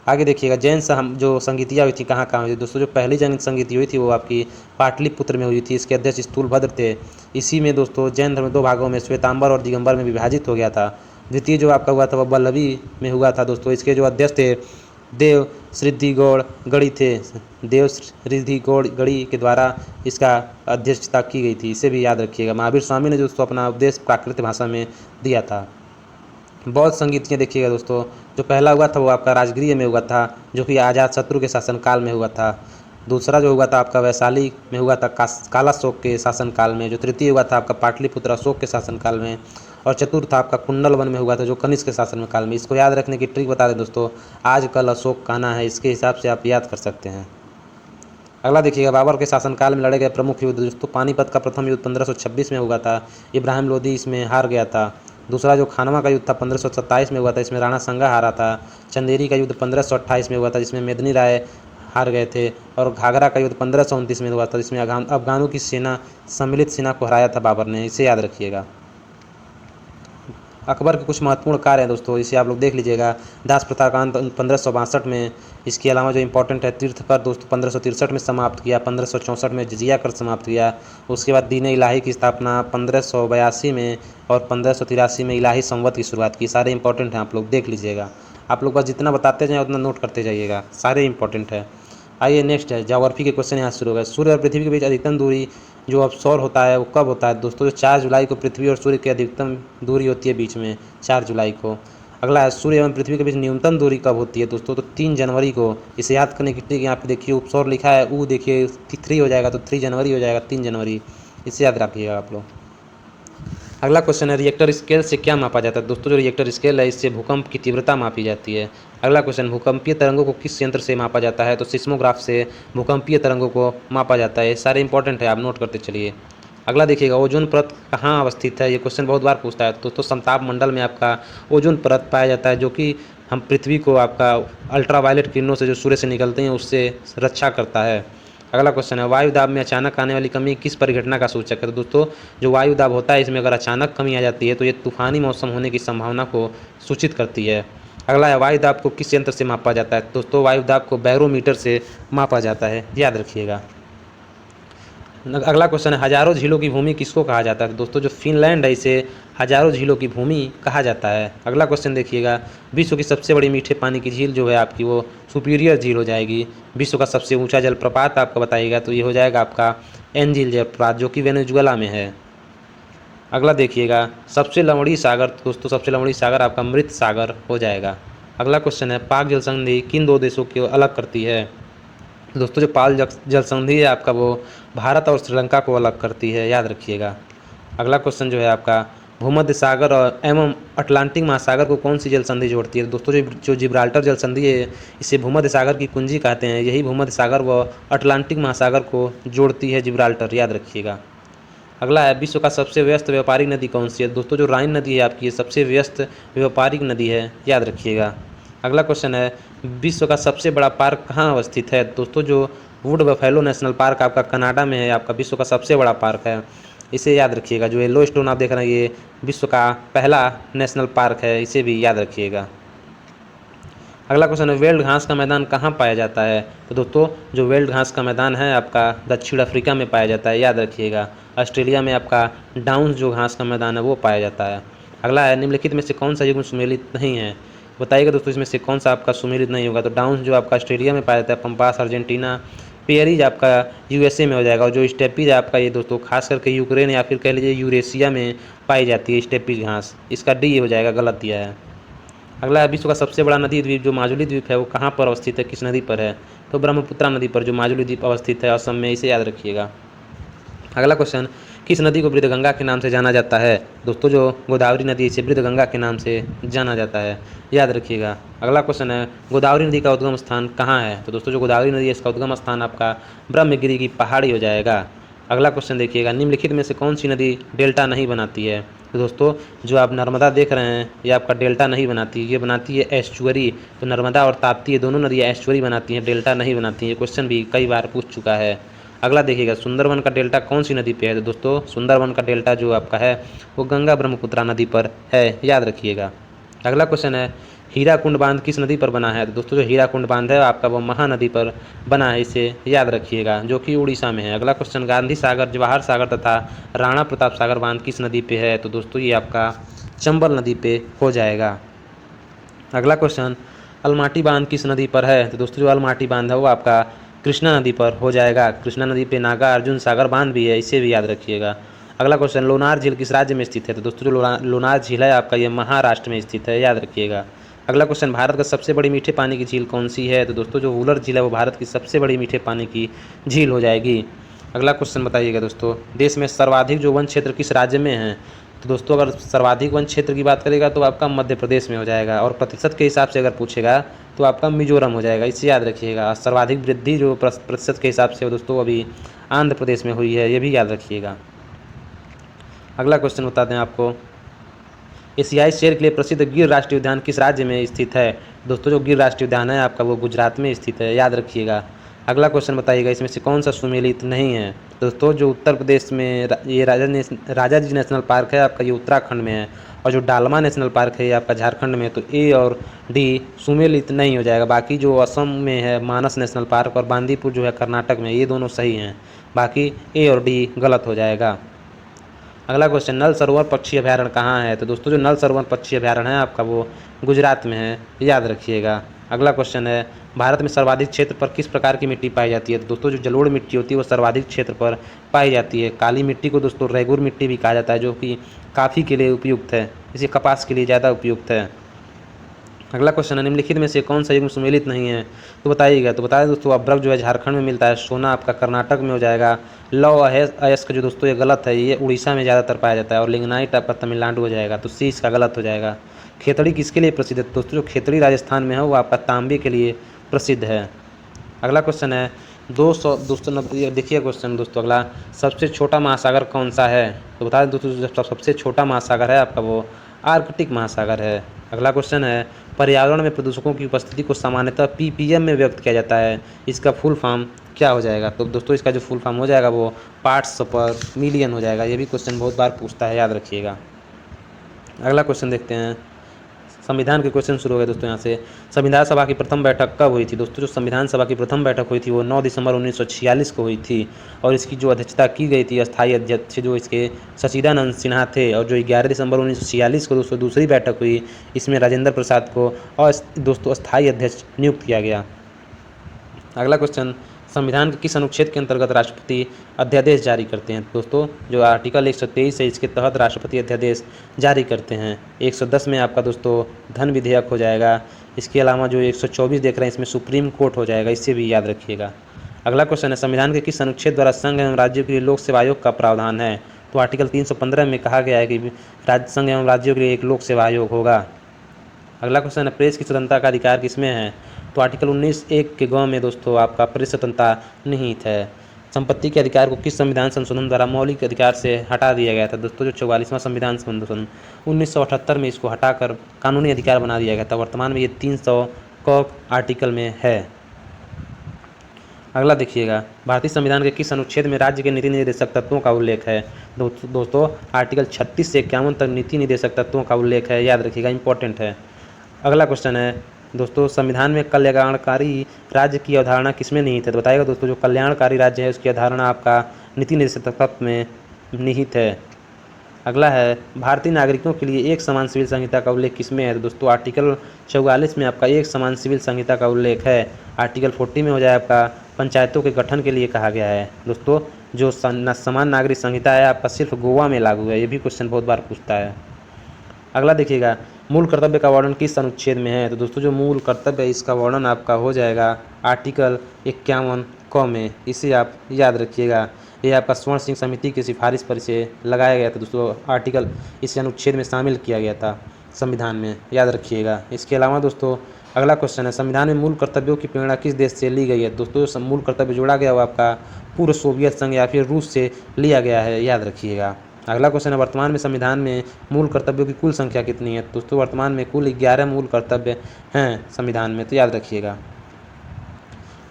आगे देखिएगा, जैन जो संगीतियाँ हुई थी कहाँ कहाँ हुई थी। दोस्तों जो पहली जैन संगीति हुई थी वो आपकी पाटलिपुत्र में हुई थी। इसके अध्यक्ष स्थूलभद्र थे। इसी में दोस्तों जैन धर्म 2 भागों में श्वेतांबर और दिगंबर में विभाजित हो गया था। द्वितीय जो आपका हुआ था वह वल्लभी में हुआ था दोस्तों। इसके जो अध्यक्ष थे देव श्रीधीगौड़ गढ़ी थे। देव श्रीधीगौड़ गढ़ी के द्वारा इसका अध्यक्षता की गई थी, इसे भी याद रखिएगा। महावीर स्वामी ने दोस्तों अपना उपदेश प्राकृत भाषा में दिया था। बौद्ध संगीतियाँ देखिएगा दोस्तों, जो पहला हुआ था वो आपका राजगीर में हुआ था, जो कि अजातशत्रु के शासनकाल में हुआ था। दूसरा जो हुआ था आपका वैशाली में हुआ था कालाशोक के शासनकाल में। जो तृतीय हुआ था आपका पाटलिपुत्र अशोक के शासनकाल में। और चतुर्थ आपका कुंडलवन में हुआ था जो कनिष्क के शासन काल में। इसको याद रखने की ट्रिक बता दें दोस्तों, आज कल अशोक कहना है, इसके हिसाब से आप याद कर सकते हैं। अगला देखिएगा, बाबर के शासनकाल में लड़े गए प्रमुख युद्ध। दोस्तों पानीपत का प्रथम युद्ध 1526 में हुआ था, इब्राहिम लोदी इसमें हार गया था। दूसरा जो खानवा का युद्ध था 1527 में हुआ था, इसमें राणा संगा हारा था। चंदेरी का युद्ध 1528 में हुआ था, जिसमें मेदिनी राय हार गए थे। और घाघरा का युद्ध 1529 में हुआ था, जिसमें अफगानों की सेना सम्मिलित सेना को हराया था बाबर ने, इसे याद रखिएगा। अकबर के कुछ महत्वपूर्ण कार्य हैं दोस्तों, इसे आप लोग देख लीजिएगा। दास प्रथा का अंत 1562 में। इसके अलावा जो इंपॉर्टेंट है, तीर्थ कर दोस्तों 1563 में समाप्त किया, 1564 में जजिया कर समाप्त किया। उसके बाद दीन इलाही की स्थापना 1582 में और 1583 में इलाही संवत की शुरुआत की। सारे इंपॉर्टेंट हैं, आप लोग देख लीजिएगा। आप लोग बस जितना बताते जाएँ उतना नोट करते जाइएगा, सारे इंपॉर्टेंट है। आइए नेक्स्ट है, ज्योग्राफी के क्वेश्चन यहाँ शुरू हो गए। सूर्य और पृथ्वी के बीच अधिकतम दूरी जो अवसौर होता है वो कब होता है? दोस्तों जो 4 जुलाई को पृथ्वी और सूर्य की अधिकतम दूरी होती है बीच में, 4 जुलाई को। अगला है, सूर्य एवं पृथ्वी के बीच न्यूनतम दूरी कब होती है? दोस्तों तो 3 जनवरी को। इसे याद करने की ट्रिक यहाँ पे देखिए, उपसौर लिखा है ऊ देखिए 3 हो जाएगा, तो 3 जनवरी हो जाएगा, 3 जनवरी। इसे याद रखिएगा आप लोग। अगला क्वेश्चन है, रिएक्टर स्केल से क्या मापा जाता है? दोस्तों जो रिएक्टर स्केल है इससे भूकंप की तीव्रता मापी जाती है। अगला क्वेश्चन, भूकंपीय तरंगों को किस यंत्र से मापा जाता है? तो सिस्मोग्राफ से भूकंपीय तरंगों को मापा जाता है। सारे इंपॉर्टेंट है, आप नोट करते चलिए। अगला देखिएगा, ओजोन परत कहाँ अवस्थित है? ये क्वेश्चन बहुत बार पूछता है। दोस्तों समताप मंडल में आपका ओजोन परत पाया जाता है, जो कि हम पृथ्वी को आपका अल्ट्रावायलेट किरणों से जो सूर्य से निकलते हैं उससे रक्षा करता है। अगला क्वेश्चन है, वायु दाब में अचानक आने वाली कमी किस परिघटना का सूचक है? तो दोस्तों जो वायु दाब होता है इसमें अगर अचानक कमी आ जाती है तो ये तूफानी मौसम होने की संभावना को सूचित करती है। अगला है, वायु दाब को किस यंत्र से मापा जाता है? दोस्तों वायु दाब को बैरोमीटर से मापा जाता है, याद रखिएगा। अगला क्वेश्चन है, हजारों झीलों की भूमि किसको कहा जाता है? दोस्तों जो फिनलैंड है इसे हजारों झीलों की भूमि कहा जाता है। अगला क्वेश्चन देखिएगा, विश्व की सबसे बड़ी मीठे पानी की झील जो है आपकी वो सुपीरियर झील हो जाएगी। विश्व का सबसे ऊंचा जलप्रपात आपका बताइएगा तो ये हो जाएगा आपका एंजिल जलप्रपात, जो कि वेनेजुएला में है। अगला देखिएगा, सबसे लवणीय सागर, दोस्तों सबसे लवणीय सागर आपका मृत सागर हो जाएगा। अगला क्वेश्चन है, पाक जल संधि किन 2 देशों को अलग करती है? दोस्तों जो पाल जल संधि है आपका वो भारत और श्रीलंका को अलग करती है, याद रखिएगा। अगला क्वेश्चन जो है आपका, भूमध्य सागर और एवं अटलांटिक महासागर को कौन सी जल संधि जोड़ती है? दोस्तों जो जिब्राल्टर जल संधि है इसे भूमध्य सागर की कुंजी कहते हैं। यही भूमध्य सागर व अटलांटिक महासागर को जोड़ती है जिब्राल्टर, याद रखिएगा। अगला है, विश्व का सबसे व्यस्त व्यापारिक नदी कौन सी है? दोस्तों जो राइन नदी है आपकी सबसे व्यस्त व्यापारिक नदी है, याद रखिएगा। अगला क्वेश्चन है, विश्व का सबसे बड़ा पार्क कहाँ अवस्थित है? दोस्तों जो वुड बफेलो नेशनल पार्क आपका कनाडा में है, आपका विश्व का सबसे बड़ा पार्क है, इसे याद रखिएगा। जो येलो स्टोन आप देख रहे हैं ये विश्व का पहला नेशनल पार्क है, इसे भी याद रखिएगा। अगला क्वेश्चन है, वेल्ड घास का मैदान कहाँ पाया जाता है? तो दोस्तों जो वेल्ड घास का मैदान है आपका दक्षिण अफ्रीका में पाया जाता है, याद रखिएगा। ऑस्ट्रेलिया में आपका डाउन्स जो घास का मैदान है वो पाया जाता है। अगला है, निम्नलिखित में से कौन सा युग्म सुमेलित नहीं है? बताइएगा दोस्तों इसमें से कौन सा आपका सुमेलित नहीं होगा? तो डाउन्स जो आपका ऑस्ट्रेलिया में पाया जाता है, पंपास अर्जेंटीना, पेयरीज आपका यूएसए में हो जाएगा, और जो स्टेपीज आपका ये दोस्तों खास करके यूक्रेन या फिर कह लीजिए यूरेशिया में पाई जाती है स्टेपीज घास, इसका डी हो जाएगा, गलत दिया है। अगला, विश्व का सबसे बड़ा नदी द्वीप जो माजुली द्वीप है वो कहाँ पर अवस्थित है, किस नदी पर है, तो ब्रह्मपुत्रा नदी पर जो माजुली द्वीप अवस्थित है असम में, इसे याद रखिएगा। अगला क्वेश्चन, किस नदी को वृद्धगंगा के नाम से जाना जाता है, दोस्तों जो गोदावरी नदी इसे वृद्धगंगा के नाम से जाना जाता है, याद रखिएगा। अगला क्वेश्चन है, गोदावरी नदी का उद्गम स्थान कहाँ है, तो दोस्तों जो गोदावरी नदी है इसका उद्गम स्थान आपका ब्रह्मगिरी की पहाड़ी हो जाएगा। अगला क्वेश्चन देखिएगा, निम्नलिखित में से कौन सी नदी डेल्टा नहीं बनाती है, तो दोस्तों जो आप नर्मदा देख रहे हैं ये आपका डेल्टा नहीं बनाती, ये बनाती है एस्चुअरी। तो नर्मदा और ताप्ती ये दोनों नदियाँ एस्चुअरी बनाती हैं, डेल्टा नहीं बनाती हैं। ये क्वेश्चन भी कई बार पूछ चुका है। अगला देखिएगा, सुंदरवन का डेल्टा कौन सी नदी पे है, तो दोस्तों सुंदरवन का डेल्टा जो आपका है वो गंगा ब्रह्मपुत्रा नदी पर है, याद रखिएगा। अगला क्वेश्चन है, हीराकुंड बांध किस नदी पर बना है, तो दोस्तों जो हीराकुंड बांध है आपका वो महानदी पर बना है, इसे याद रखिएगा, जो कि उड़ीसा में है। अगला क्वेश्चन, गांधी सागर, जवाहर सागर तथा राणा प्रताप सागर बांध किस नदी पे है, तो दोस्तों ये आपका चंबल नदी पे हो जाएगा। अगला क्वेश्चन, अलमाटी बांध किस नदी पर है, तो दोस्तों जो अलमाटी बांध है वो आपका कृष्णा नदी पर हो जाएगा। कृष्णा नदी पे नागा अर्जुन सागर बांध भी है, इसे भी याद रखिएगा। अगला क्वेश्चन, लोनार झील किस राज्य में स्थित है, तो दोस्तों जो लोनार झील है आपका ये महाराष्ट्र में स्थित है, याद रखिएगा। अगला क्वेश्चन, भारत का सबसे बड़ी मीठे पानी की झील कौन सी है, तो दोस्तों जो वुलर झील है वो भारत की सबसे बड़ी मीठे पानी की झील हो जाएगी। अगला क्वेश्चन बताइएगा दोस्तों, देश में सर्वाधिक जो वन क्षेत्र किस राज्य में है, तो दोस्तों अगर सर्वाधिक वन क्षेत्र की बात करेगा तो आपका मध्य प्रदेश में हो जाएगा, और प्रतिशत के हिसाब से अगर पूछेगा तो आपका मिजोरम हो जाएगा, इसे याद रखिएगा। सर्वाधिक वृद्धि जो प्रतिशत के हिसाब से दोस्तों अभी आंध्र प्रदेश में हुई है, ये भी याद रखिएगा। अगला क्वेश्चन बताते हैं आपको, एशियाई शेर के लिए प्रसिद्ध गिर राष्ट्रीय उद्यान किस राज्य में स्थित है, दोस्तों जो गिर राष्ट्रीय उद्यान है आपका वो गुजरात में स्थित है, याद रखिएगा। अगला क्वेश्चन बताइएगा, इसमें से कौन सा सुमेलित नहीं है, दोस्तों जो उत्तर प्रदेश में ये राजाजी नेशनल पार्क है आपका ये उत्तराखंड में है, और जो डालमा नेशनल पार्क है ये आपका झारखंड में है। तो ए और डी सुमेलित नहीं हो जाएगा। बाकी जो असम में है मानस नेशनल पार्क और बांदीपुर जो है कर्नाटक में, ये दोनों सही हैं, बाकी ए और डी गलत हो जाएगा। अगला क्वेश्चन, नल सरोवर पक्षी अभयारण्य कहाँ है, तो दोस्तों जो नल सरोवर पक्षी अभयारण्य है आपका वो गुजरात में है, याद रखिएगा। अगला क्वेश्चन है, भारत में सर्वाधिक क्षेत्र पर किस प्रकार की मिट्टी पाई जाती है, तो दोस्तों जो जलोढ़ मिट्टी होती है वो सर्वाधिक क्षेत्र पर पाई जाती है। काली मिट्टी को दोस्तों रेगुर मिट्टी भी कहा जाता है, जो कि काफ़ी के लिए उपयुक्त है, इसे कपास के लिए ज़्यादा उपयुक्त है। अगला क्वेश्चन है, निम्नलिखित में से कौन सा युग्म सुमेलित नहीं है, तो बताइएगा। तो बताया दोस्तों अभ्रक जो है झारखंड में मिलता है, सोना आपका कर्नाटक में हो जाएगा, लौ अयस्क जो दोस्तों ये गलत है, ये उड़ीसा में ज़्यादातर पाया जाता है, और लिग्नाइट आपका तमिलनाडु हो जाएगा, तो सी इसका गलत हो जाएगा। खेतड़ी किसके लिए प्रसिद्ध है, दोस्तों जो खेतड़ी राजस्थान में है वो आपका तांबे के लिए प्रसिद्ध है। अगला क्वेश्चन है, 290 देखिए क्वेश्चन दोस्तों अगला, सबसे छोटा महासागर कौन सा है, तो बता दें दोस्तों जो सबसे छोटा महासागर है आपका वो आर्कटिक महासागर है। अगला क्वेश्चन है, पर्यावरण में प्रदूषकों की उपस्थिति को सामान्यतः पीपीएम में व्यक्त किया जाता है, इसका फुल फॉर्म क्या हो जाएगा, तो दोस्तों इसका जो फुल फॉर्म हो जाएगा वो पार्ट्स पर मिलियन हो जाएगा। ये भी क्वेश्चन बहुत बार पूछता है, याद रखिएगा। अगला क्वेश्चन देखते हैं, संविधान के क्वेश्चन शुरू हो गए दोस्तों। यहाँ से संविधान सभा की प्रथम बैठक कब हुई थी, दोस्तों जो संविधान सभा की प्रथम बैठक हुई थी वो 9 दिसंबर 1946 को हुई थी, और इसकी जो अध्यक्षता की गई थी अस्थायी अध्यक्ष जो इसके सचिदानंद सिन्हा थे, और जो 11 दिसंबर 1946 को दोस्तों दूसरी बैठक हुई, इसमें राजेंद्र प्रसाद को और दोस्तों अस्थायी अध्यक्ष नियुक्त किया गया। अगला क्वेश्चन, संविधान के किस अनुच्छेद के अंतर्गत राष्ट्रपति अध्यादेश जारी करते हैं, दोस्तों जो आर्टिकल 123 है इसके तहत राष्ट्रपति अध्यादेश जारी करते हैं। 110 में आपका दोस्तों धन विधेयक हो जाएगा। इसके अलावा जो 124 देख रहे हैं इसमें सुप्रीम कोर्ट हो जाएगा, इससे भी याद रखिएगा। अगला क्वेश्चन है, संविधान के किस अनुच्छेद द्वारा संघ एवं राज्यों के लिए लोक सेवा आयोग का प्रावधान है, तो आर्टिकल 315 में कहा गया है कि संघ एवं राज्यों के लिए एक लोक सेवा आयोग होगा। अगला क्वेश्चन है, प्रेस की स्वतंत्रता का अधिकार किसमें है, तो आर्टिकल 19(1) के ग में दोस्तों आपका प्रेस स्वतंत्रता निहित है। संपत्ति के अधिकार को किस संविधान संशोधन द्वारा मौलिक अधिकार से हटा दिया गया था, दोस्तों जो 44वां संविधान संशोधन 1978 में इसको हटाकर कानूनी अधिकार बना दिया गया था। वर्तमान में ये 300 क आर्टिकल में है। अगला देखिएगा, भारतीय संविधान के किस अनुच्छेद में राज्य के नीति निर्देशक तत्वों का उल्लेख है, दोस्तों आर्टिकल 36 से 51 तक नीति निर्देशक तत्वों का उल्लेख है, याद रखिएगा, इंपॉर्टेंट है। अगला क्वेश्चन है दोस्तों, संविधान में कल्याणकारी राज्य की अवधारणा किसमें निहित है, तो बताइएगा दोस्तों जो कल्याणकारी राज्य है उसकी अवधारणा आपका नीति निर्देशक तत्व में निहित है। अगला है, भारतीय नागरिकों के लिए एक समान सिविल संहिता का उल्लेख किसमें है, तो दोस्तों आर्टिकल 44 में आपका एक समान सिविल संहिता का उल्लेख है। आर्टिकल 40 में हो जाए आपका पंचायतों के गठन के लिए कहा गया है? दोस्तों जो समान नागरिक संहिता है आपका सिर्फ गोवा में लागू है, ये भी क्वेश्चन बहुत बार पूछता है। अगला देखिएगा, मूल कर्तव्य का वर्णन किस अनुच्छेद में है? तो दोस्तों जो मूल कर्तव्य है इसका वर्णन आपका हो जाएगा आर्टिकल 51 क में, इसे आप याद रखिएगा। ये आपका स्वर्ण सिंह समिति की सिफारिश पर इसे लगाया गया था दोस्तों, आर्टिकल इस अनुच्छेद में शामिल किया गया था संविधान में, याद रखिएगा। इसके अलावा दोस्तों अगला क्वेश्चन है, संविधान में मूल कर्तव्यों की प्रेरणा किस देश से ली गई है? दोस्तों मूल कर्तव्य जोड़ा गया वो आपका पूर्व सोवियत संघ या फिर रूस से लिया गया है, याद रखिएगा। अगला क्वेश्चन है, वर्तमान में संविधान में मूल कर्तव्यों की कुल संख्या कितनी है? दोस्तों वर्तमान में कुल 11 मूल कर्तव्य हैं संविधान में, तो याद रखिएगा।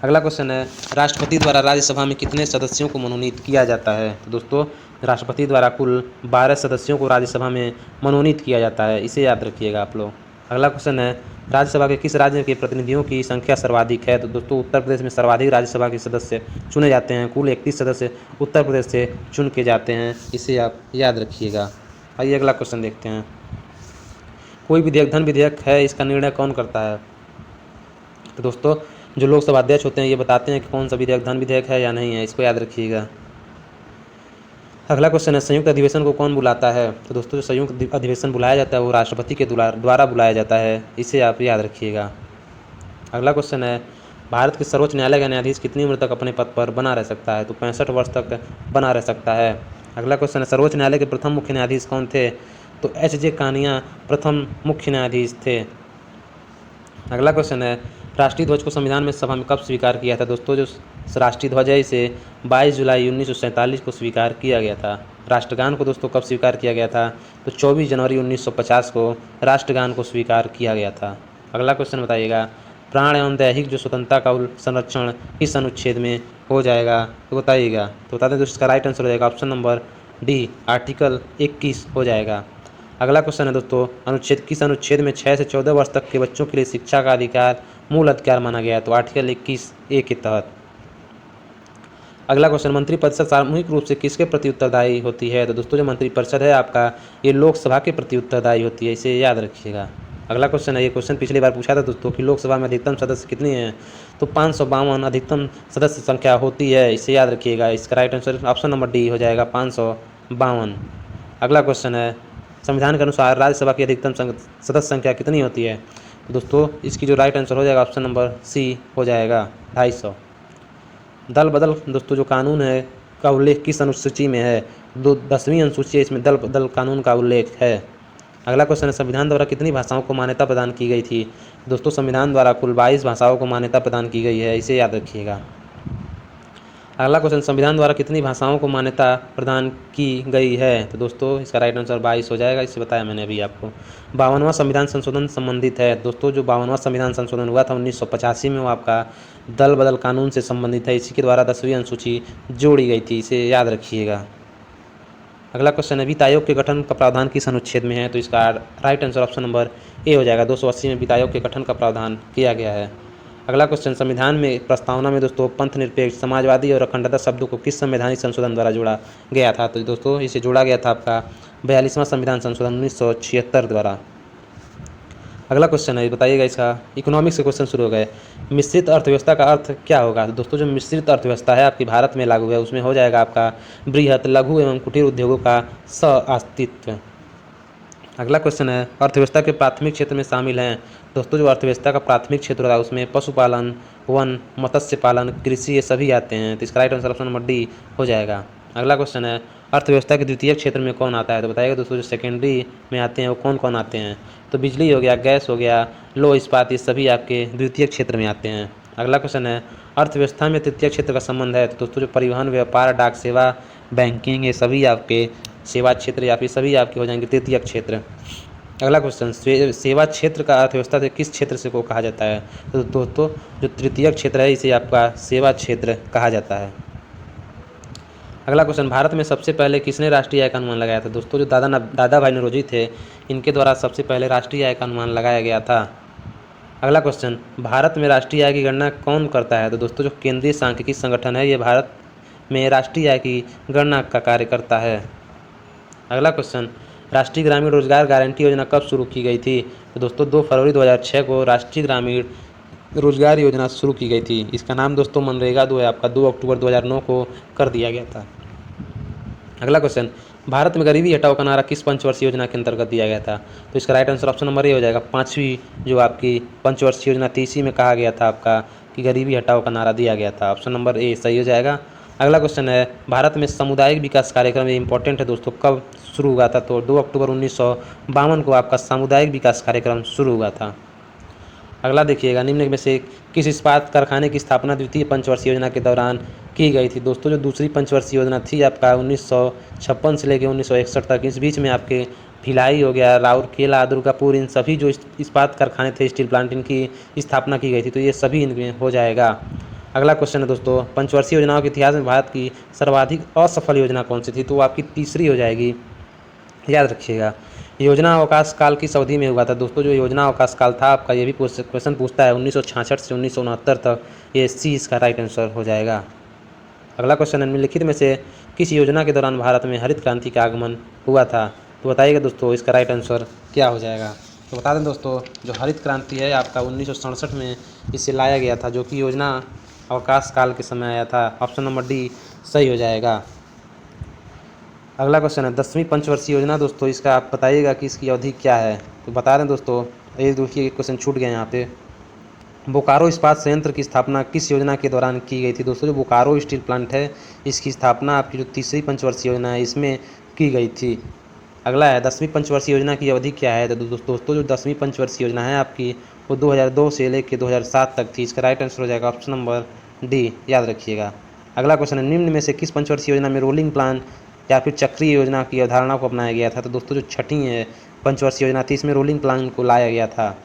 अगला क्वेश्चन है, राष्ट्रपति द्वारा राज्यसभा में कितने सदस्यों को मनोनीत किया जाता है? तो दोस्तों राष्ट्रपति द्वारा कुल 12 सदस्यों को राज्यसभा में मनोनीत किया जाता है, इसे याद रखिएगा आप लोग। अगला क्वेश्चन है, राज्यसभा के किस राज्य के प्रतिनिधियों की संख्या सर्वाधिक है? तो दोस्तों उत्तर प्रदेश में सर्वाधिक राज्यसभा के सदस्य चुने जाते हैं, कुल 31 सदस्य उत्तर प्रदेश से चुन के जाते हैं, इसे आप याद रखिएगा। आइए अगला क्वेश्चन देखते हैं, कोई विधेयक धन विधेयक है, इसका निर्णय कौन करता है? तो दोस्तों जो लोकसभा अध्यक्ष होते हैं ये बताते हैं कि कौन सा विधेयक धन विधेयक है या नहीं है, इसको याद रखिएगा। अगला क्वेश्चन है, संयुक्त अधिवेशन को कौन बुलाता है? तो दोस्तों जो संयुक्त अधिवेशन बुलाया जाता है वो राष्ट्रपति के द्वारा बुलाया जाता है, इसे आप याद रखिएगा। अगला क्वेश्चन है, भारत के सर्वोच्च न्यायालय का न्यायाधीश कितनी उम्र तक अपने पद पर बना रह सकता है? तो 65 वर्ष तक बना रह सकता है। अगला क्वेश्चन है, सर्वोच्च न्यायालय के प्रथम मुख्य न्यायाधीश कौन थे? तो एच.जे. कानिया प्रथम मुख्य न्यायाधीश थे। अगला क्वेश्चन है, राष्ट्रीय ध्वज को संविधान में सभा में कब स्वीकार किया था? दोस्तों जो राष्ट्रीय ध्वज है इसे 22 जुलाई 1947 को स्वीकार किया गया था। राष्ट्रगान को दोस्तों कब स्वीकार किया गया था? तो 24 जनवरी 1950 को राष्ट्रगान को स्वीकार किया गया था। अगला क्वेश्चन बताइएगा, प्राण एवं दैहिक जो स्वतंत्रता का संरक्षण किस अनुच्छेद में हो जाएगा? तो बताइएगा। तो बता दें दोस्तों इसका राइट आंसर हो जाएगा ऑप्शन नंबर डी, आर्टिकल 21 हो जाएगा। अगला क्वेश्चन है दोस्तों, किस अनुच्छेद में 6 से 14 वर्ष तक के बच्चों के लिए शिक्षा का अधिकार मूल अधिकार माना गया है? तो आर्टिकल 21A के तहत। अगला क्वेश्चन, मंत्रिपरिषद सामूहिक रूप से किसके प्रति उत्तरदायी होती है? तो दोस्तों जो मंत्रिपरिषद है आपका ये लोकसभा के प्रति उत्तरदायी होती है, इसे याद रखिएगा। अगला क्वेश्चन है, ये क्वेश्चन पिछली बार पूछा था दोस्तों कि लोकसभा में अधिकतम सदस्य कितने हैं? तो 552 अधिकतम सदस्य संख्या होती है, इसे याद रखिएगा। इसका right answer option number D हो जाएगा 552। अगला क्वेश्चन है, संविधान के अनुसार राज्यसभा की अधिकतम सदस्य संख्या कितनी होती है? दोस्तों इसकी जो राइट आंसर हो जाएगा ऑप्शन नंबर सी हो जाएगा 250। दल बदल दोस्तों जो कानून है का उल्लेख किस अनुसूची में है? 10वीं अनुसूची है, इसमें दल बदल कानून का उल्लेख है। अगला क्वेश्चन है, संविधान द्वारा कितनी भाषाओं को मान्यता प्रदान की गई थी? दोस्तों संविधान द्वारा कुल 22 भाषाओं को मान्यता प्रदान की गई है, इसे याद रखिएगा। अगला क्वेश्चन, संविधान द्वारा कितनी भाषाओं को मान्यता प्रदान की गई है? तो दोस्तों इसका राइट आंसर 22 हो जाएगा, इससे बताया मैंने अभी आपको। 52वां संविधान संशोधन संबंधित है। दोस्तों जो 52वां संविधान संशोधन हुआ था 1985 में, वो आपका दल बदल कानून से संबंधित है, इसी के द्वारा 10वीं अनुसूची जोड़ी गई थी, इसे याद रखिएगा। अगला क्वेश्चन है, वित्त आयोग के गठन का प्रावधान किस अनुच्छेद में है? तो इसका right answer option number A हो जाएगा, 280 में वित्त आयोग के गठन का प्रावधान किया गया है। अगला क्वेश्चन, संविधान में प्रस्तावना में दोस्तों पंथ निरपेक्ष, समाजवादी और अखंडता शब्दों को किस संवैधानिक संशोधन द्वारा जोड़ा गया था? तो दोस्तों इसे जोड़ा गया था आपका 42वां संविधान संशोधन 1976 द्वारा। अगला क्वेश्चन है, बताइएगा इसका, इकोनॉमिक्स के क्वेश्चन शुरू हो गए। मिश्रित अर्थव्यवस्था का अर्थ क्या होगा? तो दोस्तों जो मिश्रित अर्थव्यवस्था है आपकी भारत में लागू है, उसमें हो जाएगा आपका बृहत, लघु एवं कुटीर उद्योगों का सह-अस्तित्व। अगला क्वेश्चन है, अर्थव्यवस्था के प्राथमिक क्षेत्र में शामिल हैं। दोस्तों जो अर्थव्यवस्था का प्राथमिक क्षेत्र होता है उसमें पशुपालन, वन, मत्स्य पालन, कृषि, ये सभी आते हैं, तो इसका right answer option number D हो जाएगा। अगला क्वेश्चन है, अर्थव्यवस्था के द्वितीय क्षेत्र में कौन आता है? तो बताइएगा दोस्तों जो सेकेंडरी में आते हैं वो कौन कौन आते हैं? तो बिजली हो गया, गैस हो गया, लौह इस्पात, ये सभी आपके द्वितीय क्षेत्र में आते हैं। अगला क्वेश्चन है, अर्थव्यवस्था में तृतीय क्षेत्र का संबंध है। तो दोस्तों जो परिवहन, व्यापार, डाक सेवा, बैंकिंग, ये सभी आपके सेवा क्षेत्र या फिर सभी आपके हो जाएंगे तृतीय क्षेत्र। अगला क्वेश्चन, सेवा क्षेत्र का अर्थव्यवस्था से किस क्षेत्र से को कहा जाता है? तो दोस्तों जो तृतीय क्षेत्र है इसे आपका सेवा क्षेत्र कहा जाता है। अगला क्वेश्चन, भारत में सबसे पहले किसने राष्ट्रीय आय का अनुमान लगाया था? दोस्तों जो दादा भाई नौरोजी थे, इनके द्वारा सबसे पहले राष्ट्रीय आय का अनुमान लगाया गया था। अगला क्वेश्चन, भारत में राष्ट्रीय आय की गणना कौन करता है? तो दोस्तों जो केंद्रीय सांख्यिकी संगठन है ये भारत में राष्ट्रीय आय की गणना का कार्य करता है। अगला क्वेश्चन, राष्ट्रीय ग्रामीण रोजगार गारंटी योजना कब शुरू की गई थी? तो दोस्तों 2 फरवरी 2006 को राष्ट्रीय ग्रामीण रोजगार योजना शुरू की गई थी। इसका नाम दोस्तों मनरेगा 2 है, आपका 2 अक्टूबर 2009 को कर दिया गया था। अगला क्वेश्चन, भारत में गरीबी हटाओ का नारा किस पंचवर्षीय योजना के अंतर्गत दिया गया था? तो इसका right answer option number A हो जाएगा। 5वीं जो आपकी पंचवर्षीय योजना थी, इसी में कहा गया था आपका कि गरीबी हटाओ का नारा दिया गया था। ऑप्शन नंबर ए सही हो जाएगा। अगला क्वेश्चन है, भारत में सामुदायिक विकास कार्यक्रम, ये इंपॉर्टेंट है दोस्तों, कब शुरू हुआ था? तो 2 अक्टूबर 1952 को आपका सामुदायिक विकास कार्यक्रम शुरू हुआ था। अगला देखिएगा, निम्न में से किस इस्पात कारखाने की स्थापना द्वितीय पंचवर्षीय योजना के दौरान की गई थी? दोस्तों जो दूसरी पंचवर्षीय योजना थी आपका 1956 से लेकर 1961 तक, इस बीच में आपके भिलाई हो गया, राउरकेला, दुर्गापुर, इन सभी जो इस्पात कारखाने थे, स्टील प्लांट, इनकी स्थापना की गई थी। तो ये सभी इनमें हो जाएगा। अगला क्वेश्चन है दोस्तों, पंचवर्षीय योजनाओं के इतिहास में भारत की सर्वाधिक असफल योजना कौन सी थी? तो वो आपकी तीसरी हो जाएगी, याद रखिएगा। योजना अवकाश काल किस अवधि में हुआ था? दोस्तों जो योजना अवकाश काल था आपका, ये भी क्वेश्चन पूछता है, 1966 से 1969 तक, ये सी इसका राइट आंसर हो जाएगा। अगला क्वेश्चन है, निम्नलिखित में से किस योजना के दौरान भारत में हरित क्रांति का आगमन हुआ था? तो बताइएगा दोस्तों इसका राइट आंसर क्या हो जाएगा। तो बता दें दोस्तों, जो हरित क्रांति है आपका 1967 में इसे लाया गया था, जो कि योजना अवकाश काल के समय आया था। ऑप्शन नंबर डी सही हो जाएगा। अगला क्वेश्चन है, 10वीं पंचवर्षीय योजना दोस्तों, इसका आप बताइएगा कि इसकी अवधि क्या है? तो बता दें दोस्तों, ये देखिए क्वेश्चन छूट गया यहाँ पे। बोकारो इस्पात संयंत्र की स्थापना किस योजना के दौरान की गई थी? दोस्तों जो बोकारो स्टील प्लांट है, इसकी स्थापना आपकी जो तीसरी पंचवर्षीय योजना है, इसमें की गई थी। अगला है, 10वीं पंचवर्षीय योजना की अवधि क्या है? तो दोस्तों जो 10वीं पंचवर्षीय योजना है आपकी, वो 2002 से लेकर 2007 तक थी। इसका राइट आंसर हो जाएगा ऑप्शन नंबर डी, याद रखिएगा। अगला क्वेश्चन है, निम्न में से किस पंचवर्षीय योजना में रोलिंग प्लान या फिर चक्रीय योजना की अवधारणा को अपनाया गया था? तो दोस्तों जो छठी है पंचवर्षीय योजना थी, इसमें रोलिंग प्लान को लाया गया था।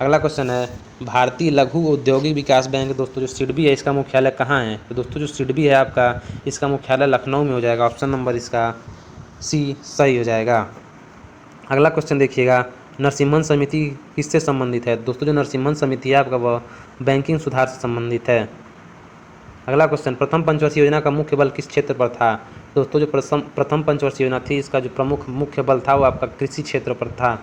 अगला क्वेश्चन है, भारतीय लघु औद्योगिक विकास बैंक दोस्तों जो सिडबी है, इसका मुख्यालय कहाँ है? तो दोस्तों जो सिडबी है आपका, इसका मुख्यालय लखनऊ में हो जाएगा। ऑप्शन नंबर इसका सी सही हो जाएगा। अगला क्वेश्चन देखिएगा, नरसिम्हन समिति किससे संबंधित है? दोस्तों जो नरसिम्हन समिति है आपका, वह बैंकिंग सुधार से संबंधित है। अगला क्वेश्चन, प्रथम पंचवर्षीय योजना का मुख्य बल किस क्षेत्र पर था? दोस्तों जो प्रथम पंचवर्षीय योजना थी, इसका जो प्रमुख मुख्य बल था वो आपका कृषि क्षेत्र पर था।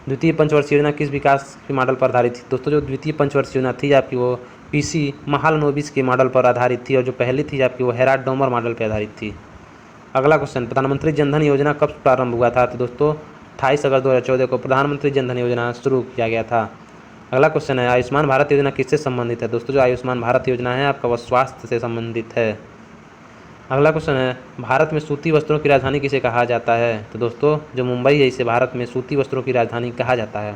द्वितीय पंचवर्षीय योजना किस विकास के मॉडल पर आधारित थी? दोस्तों जो द्वितीय पंचवर्षीय योजना थी आपकी, वो पीसी महालनोबिस के मॉडल पर आधारित थी, और जो पहली थी आपकी, वो हेराल्ड डोमर मॉडल पर आधारित थी। अगला क्वेश्चन, प्रधानमंत्री जनधन योजना कब प्रारंभ हुआ था? तो दोस्तों 28 अगस्त 2014 को प्रधानमंत्री जनधन योजना शुरू किया गया था। अगला क्वेश्चन है, आयुष्मान भारत योजना किससे संबंधित है? दोस्तों जो आयुष्मान भारत योजना है आपका, वह स्वास्थ्य से संबंधित है। अगला क्वेश्चन है, भारत में सूती वस्त्रों की राजधानी किसे कहा जाता है? तो दोस्तों जो मुंबई है, इसे भारत में सूती वस्त्रों की राजधानी कहा जाता है।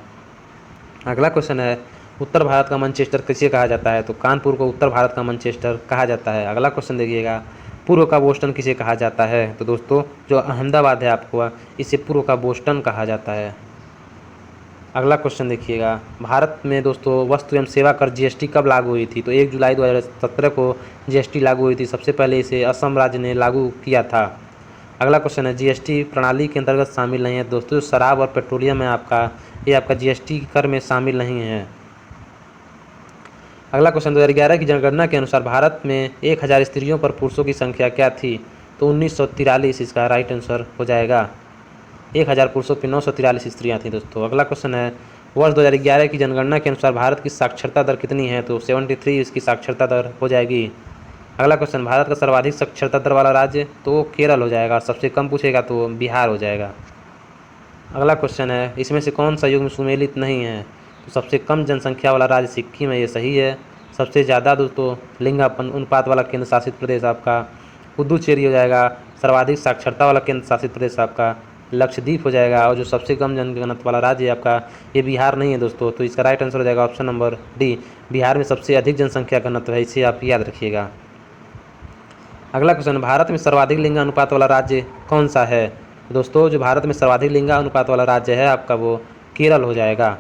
अगला क्वेश्चन है, उत्तर भारत का मैनचेस्टर किसे कहा जाता है? तो कानपुर को उत्तर भारत का मैनचेस्टर कहा जाता है। अगला क्वेश्चन देखिएगा, पूर्व का बोस्टन किसे कहा जाता है? तो दोस्तों जो अहमदाबाद है आपको, इसे पूर्व का बोस्टन कहा जाता है। अगला क्वेश्चन देखिएगा, भारत में दोस्तों वस्तु एवं सेवा कर जीएसटी कब लागू हुई थी? तो 1 जुलाई 2017 को जीएसटी लागू हुई थी। सबसे पहले इसे असम राज्य ने लागू किया था। अगला क्वेश्चन है, जीएसटी प्रणाली के अंतर्गत शामिल नहीं है। दोस्तों शराब और पेट्रोलियम है आपका, ये आपका जीएसटी कर में शामिल नहीं है। अगला क्वेश्चन, 2011 की जनगणना के अनुसार भारत में 1000 स्त्रियों पर पुरुषों की संख्या क्या थी? तो 1943 इसका राइट आंसर हो जाएगा। 1000 पुरुषों पर 943 स्त्रियाँ थीं दोस्तों। अगला क्वेश्चन है, वर्ष 2011 की जनगणना के अनुसार भारत की साक्षरता दर कितनी है? तो 73 इसकी साक्षरता दर हो जाएगी। अगला क्वेश्चन, भारत का सर्वाधिक साक्षरता दर वाला राज्य तो केरल हो जाएगा, और सबसे कम पूछेगा तो बिहार हो जाएगा। अगला क्वेश्चन है, इसमें से कौन सा युग में सुमेलित नहीं है? तो सबसे कम जनसंख्या वाला राज्य सिक्किम है, ये सही है। सबसे ज़्यादा दोस्तों लिंगापन अनुपात वाला केंद्र शासित प्रदेश आपका पुदुचेरी हो जाएगा। सर्वाधिक साक्षरता वाला केंद्र शासित प्रदेश आपका लक्षद्वीप हो जाएगा, और जो सबसे कम जनघनत्व वाला राज्य है आपका, ये बिहार नहीं है दोस्तों। तो इसका राइट आंसर हो जाएगा ऑप्शन नंबर डी, बिहार में सबसे अधिक जनसंख्या घनत्व है, इसे आप याद रखिएगा। अगला क्वेश्चन, भारत में सर्वाधिक लिंगानुपात वाला राज्य कौन सा है? दोस्तों जो भारत में सर्वाधिक लिंगानुपात वाला राज्य है आपका, वो केरल हो जाएगा।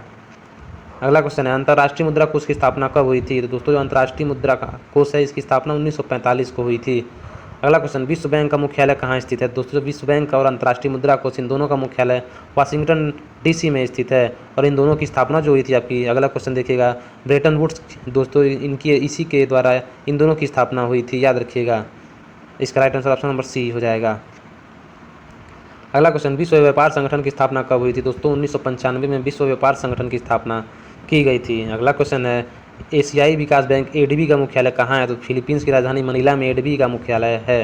अगला क्वेश्चन है, अंतर्राष्ट्रीय मुद्रा कोष की स्थापना कब हुई थी? तो दोस्तों जो अंतर्राष्ट्रीय मुद्रा कोष है, इसकी स्थापना 1945 को हुई थी। अगला क्वेश्चन, विश्व बैंक का मुख्यालय कहाँ स्थित है? दोस्तों जो विश्व बैंक और अंतर्राष्ट्रीय मुद्रा कोष, इन दोनों का मुख्यालय वाशिंगटन डीसी में स्थित है, और इन दोनों की स्थापना जो हुई थी आपकी, अगला क्वेश्चन देखिएगा, ब्रेटन वुड्स दोस्तों इनकी इसी के द्वारा इन दोनों की स्थापना हुई थी, याद रखिएगा। इसका right answer option number C हो जाएगा। अगला क्वेश्चन, विश्व व्यापार संगठन की स्थापना कब हुई थी? दोस्तों 1995 में विश्व व्यापार संगठन की स्थापना की गई थी। अगला क्वेश्चन है एशियाई विकास बैंक एडीबी का मुख्यालय कहाँ है? तो फिलीपींस की राजधानी मनीला में एडीबी का मुख्यालय है।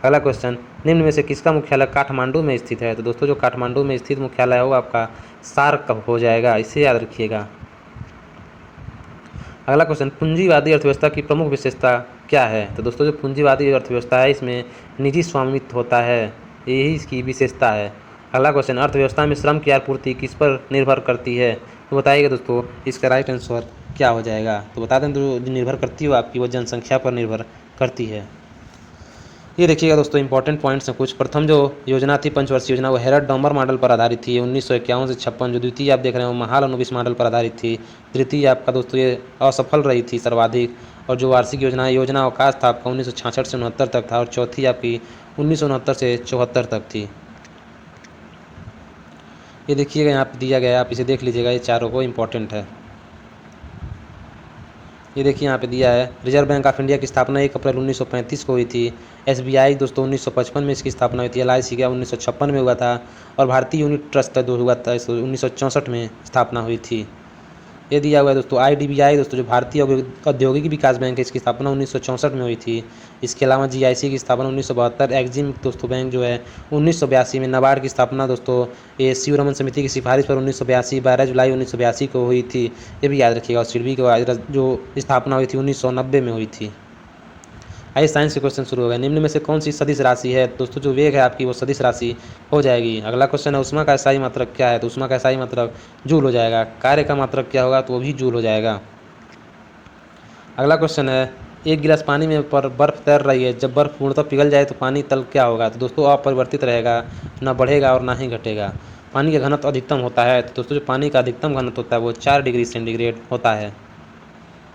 अगला क्वेश्चन निम्न में से किसका मुख्यालय काठमांडू में स्थित है? तो दोस्तों जो काठमांडू में स्थित मुख्यालय होगा आपका सार्क हो जाएगा, इसे याद रखिएगा। अगला क्वेश्चन पूंजीवादी अर्थव्यवस्था की प्रमुख विशेषता क्या है? तो दोस्तों जो पूंजीवादी अर्थव्यवस्था है इसमें निजी स्वामित्व होता है, यही इसकी विशेषता है। अगला क्वेश्चन अर्थव्यवस्था में श्रम की आपूर्ति किस पर निर्भर करती है? तो बताइएगा दोस्तों इसका राइट आंसर क्या हो जाएगा? तो बता दें जो निर्भर करती है आपकी वो जनसंख्या पर निर्भर करती है। ये देखिएगा दोस्तों इंपॉर्टेंट पॉइंट्स हैं कुछ। प्रथम जो योजना थी पंचवर्षीय योजना वो हेरल्ड डॉमर मॉडल पर आधारित थी 1951 से 56। जो द्वितीय आप देख रहे हैं वो महाल अनुबिस मॉडल पर आधारित थी। तृतीय आपका दोस्तों ये असफल रही थी सर्वाधिक। और जो वार्षिक योजना अवकाश था आपका 1966 से 69 तक था। और चौथी आपकी 1969 से 74 तक थी। ये देखिएगा यहाँ पर दिया गया है, आप इसे देख लीजिएगा, ये चारों को इम्पोर्टेंट है। ये देखिए यहाँ पे दिया है रिजर्व बैंक ऑफ इंडिया की स्थापना 1 अप्रैल 1935 को हुई थी। एसबीआई दोस्तों 1955 में इसकी स्थापना हुई थी। एलआईसी का 1956 में हुआ था। और भारतीय यूनिट ट्रस्ट हुआ था 1964 में स्थापना हुई थी। ये दिया हुआ है दोस्तों आईडीबीआई दोस्तों जो भारतीय औद्योगिक विकास बैंक है इसकी स्थापना 1964 में हुई थी। इसके अलावा जीआईसी की स्थापना 1972। एक्जिम दोस्तों बैंक जो है 1982 में। नाबार्ड की स्थापना दोस्तों ये शिवरमन समिति की सिफारिश पर 1982 12 जुलाई 1982 को हुई थी, ये भी याद रखिएगा। और सिडबी की जो स्थापना हुई थी 1990 में हुई थी। आइए साइंस के क्वेश्चन शुरू हो गए। निम्न में से कौन सी सदिश राशि है? दोस्तों जो वेग है आपकी वो सदिश राशि हो जाएगी। अगला क्वेश्चन है उष्मा का इकाई मात्रक क्या है? तो उष्मा का इकाई मात्रक जूल हो जाएगा। कार्य का मात्रक क्या होगा? तो वो भी जूल हो जाएगा। अगला क्वेश्चन है एक गिलास पानी में पर बर्फ तैर रही है, जब बर्फ पूर्णतः पिघल जाए तो पानी तल क्या होगा? तो दोस्तों अपरिवर्तित रहेगा, ना बढ़ेगा और ना ही घटेगा। पानी का घनत्व अधिकतम होता है। तो दोस्तों जो पानी का अधिकतम घनत्व होता है वो 4 डिग्री सेंटीग्रेड होता है।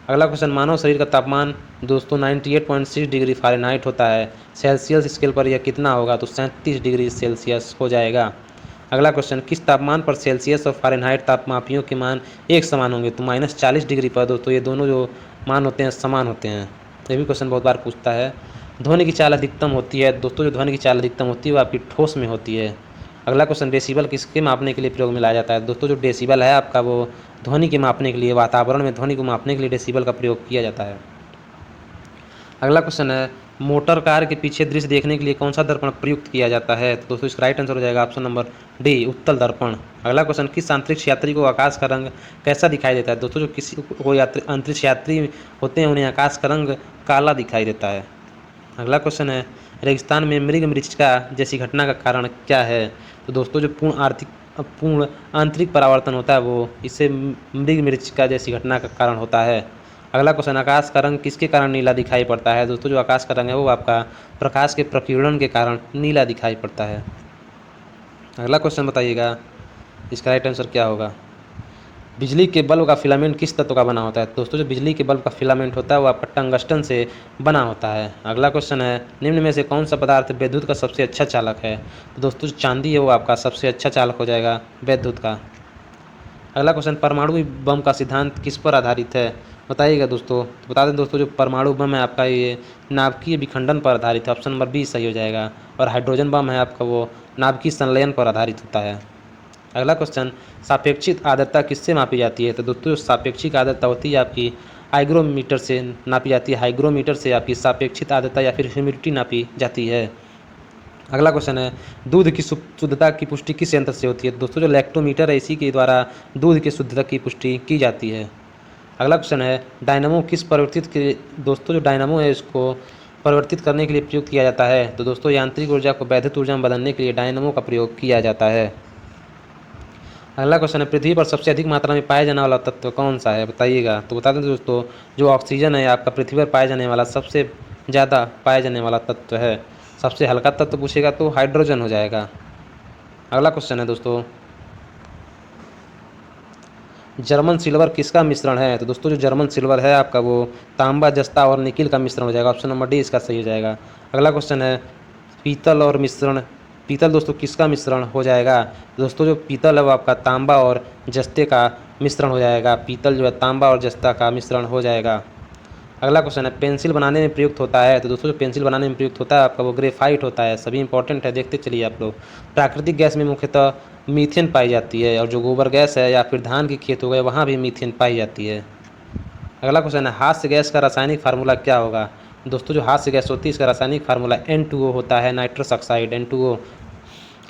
अगला क्वेश्चन मानव शरीर का तापमान दोस्तों 98.6 डिग्री फ़ारेनहाइट होता है। सेल्सियस स्केल पर यह कितना होगा? तो 37 डिग्री सेल्सियस हो जाएगा। अगला क्वेश्चन किस तापमान पर सेल्सियस और फ़ारेनहाइट तापमापियों के मान एक समान होंगे? तो -40 डिग्री पर दोस्तों ये दोनों जो मान होते हैं समान होते हैं। ये भी क्वेश्चन बहुत बार पूछता है। ध्वनि की चाल अधिकतम होती है दोस्तों, जो ध्वनि की चाल अधिकतम होती है वो आपकी ठोस में होती है। अगला क्वेश्चन डेसिबल किसके मापने के लिए प्रयोग में लाया जाता है? दोस्तों जो डेसिबल है आपका वो ध्वनि के मापने के लिए, वातावरण में ध्वनि को मापने के लिए डेसिबल का प्रयोग किया जाता है। अगला क्वेश्चन है मोटर कार के पीछे दृश्य देखने के लिए कौन सा दर्पण प्रयुक्त किया जाता है? तो दोस्तों इसका राइट आंसर हो जाएगा ऑप्शन नंबर डी, उत्तल दर्पण। अगला क्वेश्चन किस अंतरिक्ष यात्री को आकाश का रंग कैसा दिखाई देता है? दोस्तों जो किसी को अंतरिक्ष यात्री होते हैं उन्हें आकाश का रंग काला दिखाई देता है। अगला क्वेश्चन है रेगिस्तान में मृग मरीचिका जैसी घटना का कारण क्या है? तो दोस्तों जो पूर्ण आंतरिक परावर्तन होता है वो इससे मृग मरीचिका जैसी घटना का कारण होता है। अगला क्वेश्चन आकाश का रंग किसके कारण नीला दिखाई पड़ता है? दोस्तों जो आकाश का रंग है वो आपका प्रकाश के प्रकीर्णन के कारण नीला दिखाई पड़ता है। अगला क्वेश्चन बताइएगा इसका राइट आंसर क्या होगा? बिजली के बल्ब का फिलामेंट किस तत्व का बना होता है? दोस्तों जो बिजली के बल्ब का फिलामेंट होता है वो आपका टंगस्टन से बना होता है। अगला क्वेश्चन है निम्न में से कौन सा पदार्थ विद्युत का सबसे अच्छा चालक है? तो दोस्तों जो चांदी है वो आपका सबसे अच्छा चालक हो जाएगा विद्युत का। अगला क्वेश्चन परमाणु बम का सिद्धांत किस पर आधारित है? बताइएगा दोस्तों। तो बता दें दोस्तों जो परमाणु बम है आपका ये नाभिकीय विखंडन पर आधारित है, ऑप्शन नंबर बी सही हो जाएगा। और हाइड्रोजन बम है आपका वो नाभिकीय संलयन पर आधारित होता है। अगला क्वेश्चन सापेक्षिक आर्द्रता किससे मापी जाती है? तो दोस्तों सापेक्षिक आर्द्रता होती है आपकी हाइग्रोमीटर से नापी जाती है। हाइग्रोमीटर से आपकी सापेक्षिक आर्द्रता या फिर ह्यूमिडिटी नापी जाती है। अगला क्वेश्चन है दूध की शुद्धता की पुष्टि किस यंत्र से होती है? दोस्तों जो लैक्टोमीटर है इसी के द्वारा दूध की शुद्धता की पुष्टि की जाती है। अगला क्वेश्चन है डायनामो किस परिवर्तित के दोस्तों जो डायनामो है इसको परिवर्तित करने के लिए प्रयुक्त किया जाता है? तो दोस्तों यांत्रिक ऊर्जा को वैद्युत ऊर्जा में बदलने के लिए डायनामो का प्रयोग किया जाता है। अगला क्वेश्चन है पृथ्वी पर सबसे अधिक मात्रा में पाया जाने वाला तत्व कौन सा है? बताइएगा। तो बता दें दोस्तों जो ऑक्सीजन है आपका पृथ्वी पर पाया जाने वाला सबसे ज़्यादा पाया जाने वाला तत्व है। सबसे हल्का तत्व पूछेगा तो हाइड्रोजन हो जाएगा। अगला क्वेश्चन है दोस्तों जर्मन सिल्वर किसका मिश्रण है? तो दोस्तों जो जर्मन सिल्वर है आपका वो तांबा, जस्ता और निकिल का मिश्रण हो जाएगा, ऑप्शन नंबर डी इसका सही हो जाएगा। अगला क्वेश्चन है पीतल दोस्तों किसका मिश्रण हो जाएगा? दोस्तों जो पीतल है वो आपका तांबा और जस्ते का मिश्रण हो जाएगा। पीतल जो है तांबा और जस्ता का मिश्रण हो जाएगा। अगला क्वेश्चन है पेंसिल बनाने में प्रयुक्त होता है। तो दोस्तों जो पेंसिल बनाने में प्रयुक्त होता है आपका वो ग्रेफाइट होता है। सभी इंपॉर्टेंट है, देखते चलिए आप लोग। प्राकृतिक गैस में मुख्यतः मीथेन पाई जाती है, और जो गोबर गैस है या फिर धान के खेत हो गए वहाँ भी मीथेन पाई जाती है। अगला क्वेश्चन है हास्य गैस का रासायनिक फार्मूला क्या होगा। दोस्तों जो हास्य गैस होती है इसका रासायनिक फार्मूला N2O होता है, नाइट्रस ऑक्साइड N2O।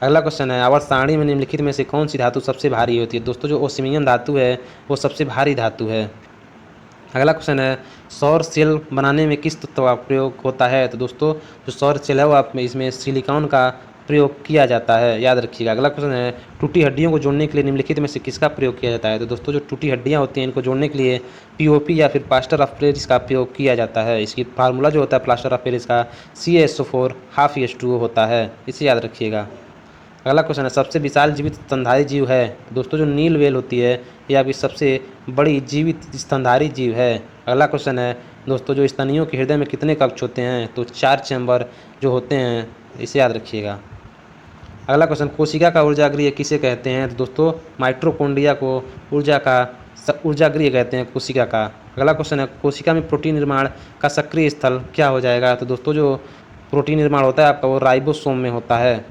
अगला क्वेश्चन है आवर्त सारणी में निम्नलिखित में से कौन सी धातु सबसे भारी होती है। दोस्तों जो ओस्मियम धातु है वो सबसे भारी धातु है। अगला क्वेश्चन है सौर सेल बनाने में किस तत्व का प्रयोग होता है। तो दोस्तों जो सौर सेल है वो आप में इसमें सिलिकॉन का प्रयोग किया जाता है, याद रखिएगा। अगला क्वेश्चन है टूटी हड्डियों को जोड़ने के लिए निम्नलिखित में से किसका प्रयोग किया जाता है। तो दोस्तों जो टूटी हड्डियां होती हैं इनको जोड़ने के लिए पीओपी या फिर प्लास्टर ऑफ पेरिस का प्रयोग किया जाता है। इसकी फार्मूला जो होता है प्लास्टर ऑफ पेरिस का CaSO4 हाफ H2O होता है, इसे याद रखिएगा। अगला क्वेश्चन है सबसे विशाल जीवित स्तनधारी जीव है। दोस्तों जो नील व्हेल होती है यह आपकी सबसे बड़ी जीवित स्तनधारी जीव है। अगला क्वेश्चन है दोस्तों जो स्तनियों के हृदय में कितने कक्ष होते हैं। तो 4 चैम्बर जो होते हैं, इसे याद रखिएगा। अगला क्वेश्चन कोशिका का ऊर्जागृह किसे कहते हैं। तो दोस्तों माइटोकॉन्ड्रिया को ऊर्जागृह कहते हैं कोशिका का। अगला क्वेश्चन है कोशिका में प्रोटीन निर्माण का सक्रिय स्थल क्या हो जाएगा। तो दोस्तों जो प्रोटीन निर्माण होता है आपका वो राइबोसोम में होता है।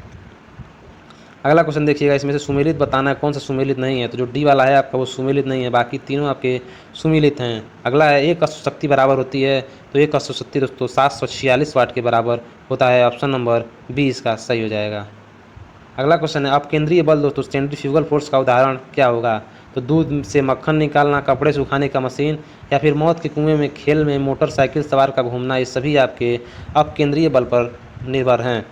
अगला क्वेश्चन देखिएगा, इसमें से सुमेलित बताना है कौन सा सुमेलित नहीं है। तो जो डी वाला है आपका वो सुमेलित नहीं है, बाकी तीनों आपके सुमेलित हैं। अगला है एक अश्व शक्ति बराबर होती है। तो एक अश्व शक्ति दोस्तों 746 वाट के बराबर होता है। ऑप्शन नंबर 20 का सही हो जाएगा। अगला क्वेश्चन है अपकेंद्रीय बल दोस्तों सेंट्रीफ्यूगल फोर्स का उदाहरण क्या होगा। तो दूध से मक्खन निकालना, कपड़े सुखाने का मशीन, या फिर मौत के कुएं में खेल में मोटरसाइकिल सवार का घूमना, ये सभी आपके अपकेंद्रीय बल पर निर्भर हैं।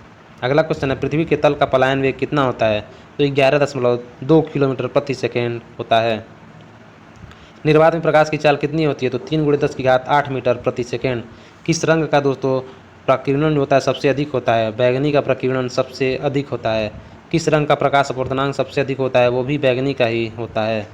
अगला क्वेश्चन है पृथ्वी के तल का पलायन वेग कितना होता है। तो 11.2 किलोमीटर प्रति सेकेंड होता है। निर्वात में प्रकाश की चाल कितनी होती है। तो 3 × 10⁸ मीटर प्रति सेकेंड। किस रंग का दोस्तों प्रकीर्णन जो होता है सबसे अधिक होता है। बैगनी का प्रकीर्णन सबसे अधिक होता है। किस रंग का प्रकाश अपवर्तनांक सबसे अधिक होता है। वो भी बैगनी का ही होता है।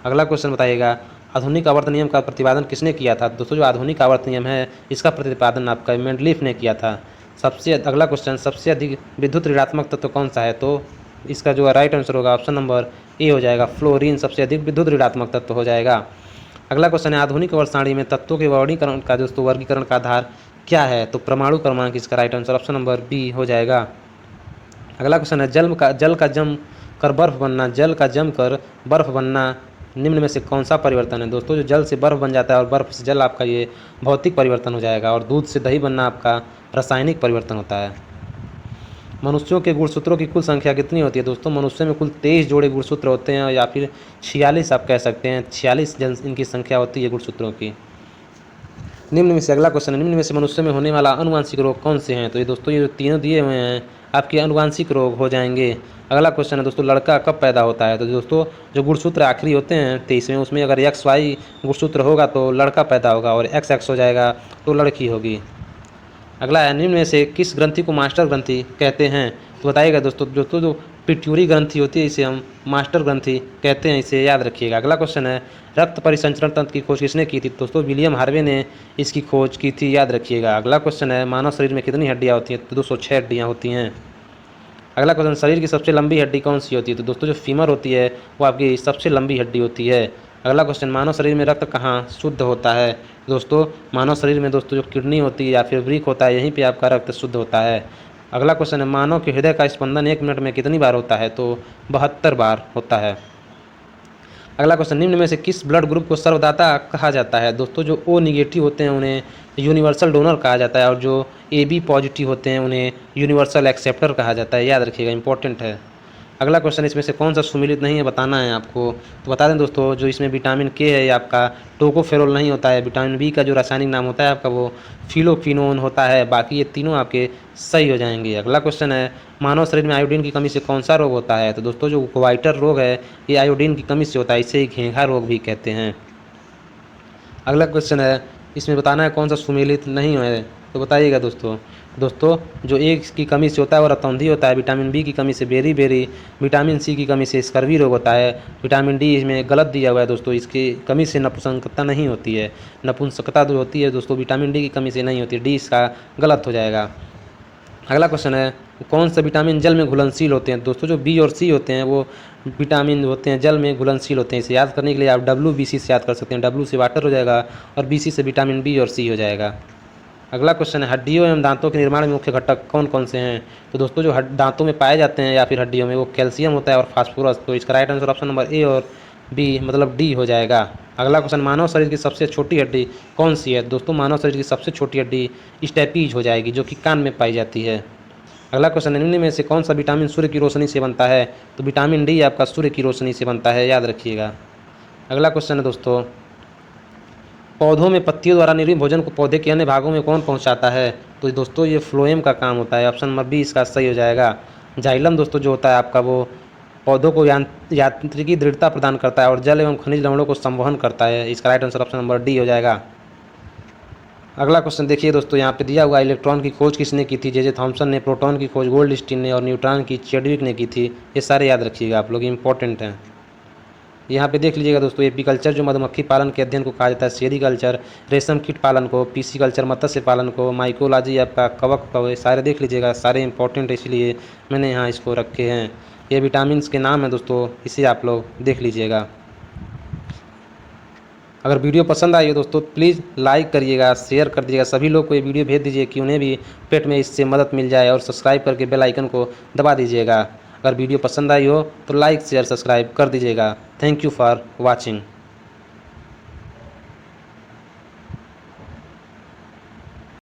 अगला क्वेश्चन बताइएगा आधुनिक आवर्त नियम का प्रतिपादन किसने किया था। दोस्तों जो आधुनिक आवर्त नियम है इसका प्रतिपादन आपका मेंडलीफ ने किया था। अगला क्वेश्चन सबसे अधिक विद्युत ऋणात्मक तत्व कौन सा है। तो इसका जो राइट आंसर होगा ऑप्शन नंबर ए हो जाएगा, फ्लोरीन सबसे अधिक विद्युत ऋणात्मक तत्व हो जाएगा। अगला क्वेश्चन है आधुनिक आवर्त सारणी में तत्वों के वर्गीकरण का दोस्तों वर्गीकरण का आधार क्या है। तो परमाणु क्रमांक, इसका right answer option number B हो जाएगा। अगला क्वेश्चन है जल का जम कर बर्फ बनना, जल का जम कर बर्फ बनना निम्न में से कौन सा परिवर्तन है। दोस्तों जो जल से बर्फ बन जाता है और बर्फ से जल आपका ये भौतिक परिवर्तन हो जाएगा, और दूध से दही बनना आपका रासायनिक परिवर्तन होता है। मनुष्यों के गुणसूत्रों की कुल संख्या कितनी होती है। दोस्तों मनुष्य में कुल 23 जोड़े गुणसूत्र होते हैं, या फिर 46 आप कह सकते हैं। 46 इनकी संख्या होती है गुणसूत्रों की। निम्न में से अगला क्वेश्चन है निम्न में से मनुष्य में होने वाला अनुवांशिक रोग कौन से हैं। तो ये दोस्तों ये जो तीनों दिए हुए हैं आपके अनुवांशिक रोग हो जाएंगे। अगला क्वेश्चन है दोस्तों लड़का कब पैदा होता है। तो दोस्तों जो गुणसूत्र आखिरी होते हैं 23वें, उसमें अगर XY गुणसूत्र होगा तो लड़का पैदा होगा, और XX हो जाएगा तो लड़की होगी। अगला है निम्न में से किस ग्रंथि को मास्टर ग्रंथि कहते हैं। तो बताइएगा दोस्तों जो पिट्यूरी ग्रंथि होती है इसे हम मास्टर ग्रंथि कहते हैं, इसे याद रखिएगा। अगला क्वेश्चन है रक्त परिसंचरण तंत्र की खोज किसने की थी। दोस्तों विलियम हार्वे ने इसकी खोज की थी, याद रखिएगा। अगला क्वेश्चन है मानव शरीर में कितनी हड्डियाँ होती हैं। तो 206 हड्डियाँ होती हैं। अगला क्वेश्चन शरीर की सबसे लंबी हड्डी कौन सी होती है। तो दोस्तों जो फीमर होती है वो आपकी सबसे लंबी हड्डी होती है। अगला क्वेश्चन मानव शरीर में रक्त कहाँ शुद्ध होता है। दोस्तों मानव शरीर में दोस्तों जो किडनी होती है या फिर वृक्क होता है, यहीं पे आपका रक्त शुद्ध होता है। अगला क्वेश्चन है मानव के हृदय का स्पंदन 1 मिनट में कितनी बार होता है। तो 72 बार होता है। अगला क्वेश्चन निम्न में से किस ब्लड ग्रुप को सर्वदाता कहा जाता है। दोस्तों जो O निगेटिव होते हैं उन्हें यूनिवर्सल डोनर कहा जाता है, और जो AB पॉजिटिव होते हैं उन्हें यूनिवर्सल एक्सेप्टर कहा जाता है, याद रखिएगा, इंपॉर्टेंट है। अगला क्वेश्चन इसमें से कौन सा सुमेलित नहीं है बताना है आपको। तो बता दें दोस्तों जो इसमें विटामिन K है आपका टोकोफेरोल नहीं होता है। विटामिन B का जो रासायनिक नाम होता है आपका वो फिलोक्विनोन होता है। बाकी ये तीनों आपके सही हो जाएंगे। अगला क्वेश्चन है मानव शरीर में आयोडीन की कमी से कौन सा रोग होता है। तो दोस्तों जो क्वाइटर रोग है ये आयोडीन की कमी से होता है, इसे घेंघा रोग भी कहते हैं। अगला क्वेश्चन है इसमें बताना है कौन सा सुमेलित नहीं है। तो बताइएगा दोस्तों जो A की कमी से होता है वो रतौंधी होता है। विटामिन B की कमी से बेरी, विटामिन C की कमी से स्कर्वी रोग होता है। विटामिन D इसमें गलत दिया हुआ है दोस्तों, इसकी कमी से नपुंसकता नहीं होती है। नपुंसकता जो होती है दोस्तों विटामिन D की कमी से नहीं होती है, D इसका गलत हो जाएगा। अगला क्वेश्चन है कौन सा विटामिन जल में घुलनशील होते हैं? दोस्तों जो बी और सी होते हैं वो विटामिन होते हैं जल में घुलनशील होते हैं। इसे याद करने के लिए आप WBC से याद कर सकते हैं। W से वाटर हो जाएगा और BC से विटामिन बी और सी हो जाएगा। अगला क्वेश्चन है, हड्डियों एवं दांतों के निर्माण में मुख्य घटक कौन कौन से हैं? तो दोस्तों जो दांतों में पाए जाते हैं या फिर हड्डियों में, वो कैल्शियम होता है और फास्फोरस। तो इसका right answer option number A और बी मतलब डी हो जाएगा। अगला क्वेश्चन, मानव शरीर की सबसे छोटी हड्डी कौन सी है? दोस्तों मानव शरीर की सबसे छोटी हड्डी स्टेपीज हो जाएगी, जो कि कान में पाई जाती है। अगला क्वेश्चन, निम्न में से कौन सा विटामिन सूर्य की रोशनी से बनता है? तो विटामिन डी आपका सूर्य की रोशनी से बनता है, याद रखिएगा। अगला क्वेश्चन है दोस्तों, पौधों में पत्तियों द्वारा निर्मित भोजन को पौधे के अन्य भागों में कौन पहुंचाता है? तो दोस्तों ये फ्लोएम का काम होता है। ऑप्शन नंबर बी इसका सही हो जाएगा। जाइलम दोस्तों जो होता है आपका, वो पौधों को यांत्रिकी दृढ़ता प्रदान करता है और जल एवं खनिज लवणों को संवहन करता है। इसका right answer option number D हो जाएगा। अगला क्वेश्चन देखिए दोस्तों, यहाँ पे दिया हुआ इलेक्ट्रॉन की खोज किसने की थी? जे थॉमसन ने, प्रोटॉन की खोज गोल्डस्टीन ने और न्यूट्रॉन की चैडविक ने की थी। ये सारे याद रखिएगा आप लोग, इंपॉर्टेंट हैं। यहाँ पे देख लीजिएगा दोस्तों, एपीकल्चर जो मधुमक्खी पालन के अध्ययन को कहा जाता है, सेरीकल्चर रेशम कीट पालन को, पीसीकल्चर मत्स्य पालन को, माइकोलॉजी आपका कवक को, ये सारे देख लीजिएगा, सारे इंपॉर्टेंट है, इसलिए मैंने यहाँ इसको रखे हैं। ये विटामिन के नाम है दोस्तों, इसे आप लोग देख लीजिएगा। अगर वीडियो पसंद आई हो दोस्तों प्लीज़ लाइक करिएगा, शेयर कर दीजिएगा, सभी लोग को ये वीडियो भेज दीजिए कि उन्हें भी पेट में इससे मदद मिल जाए, और सब्सक्राइब करके बेल आइकन को दबा दीजिएगा। अगर वीडियो पसंद आई हो तो लाइक शेयर सब्सक्राइब कर दीजिएगा। Thank you for watching.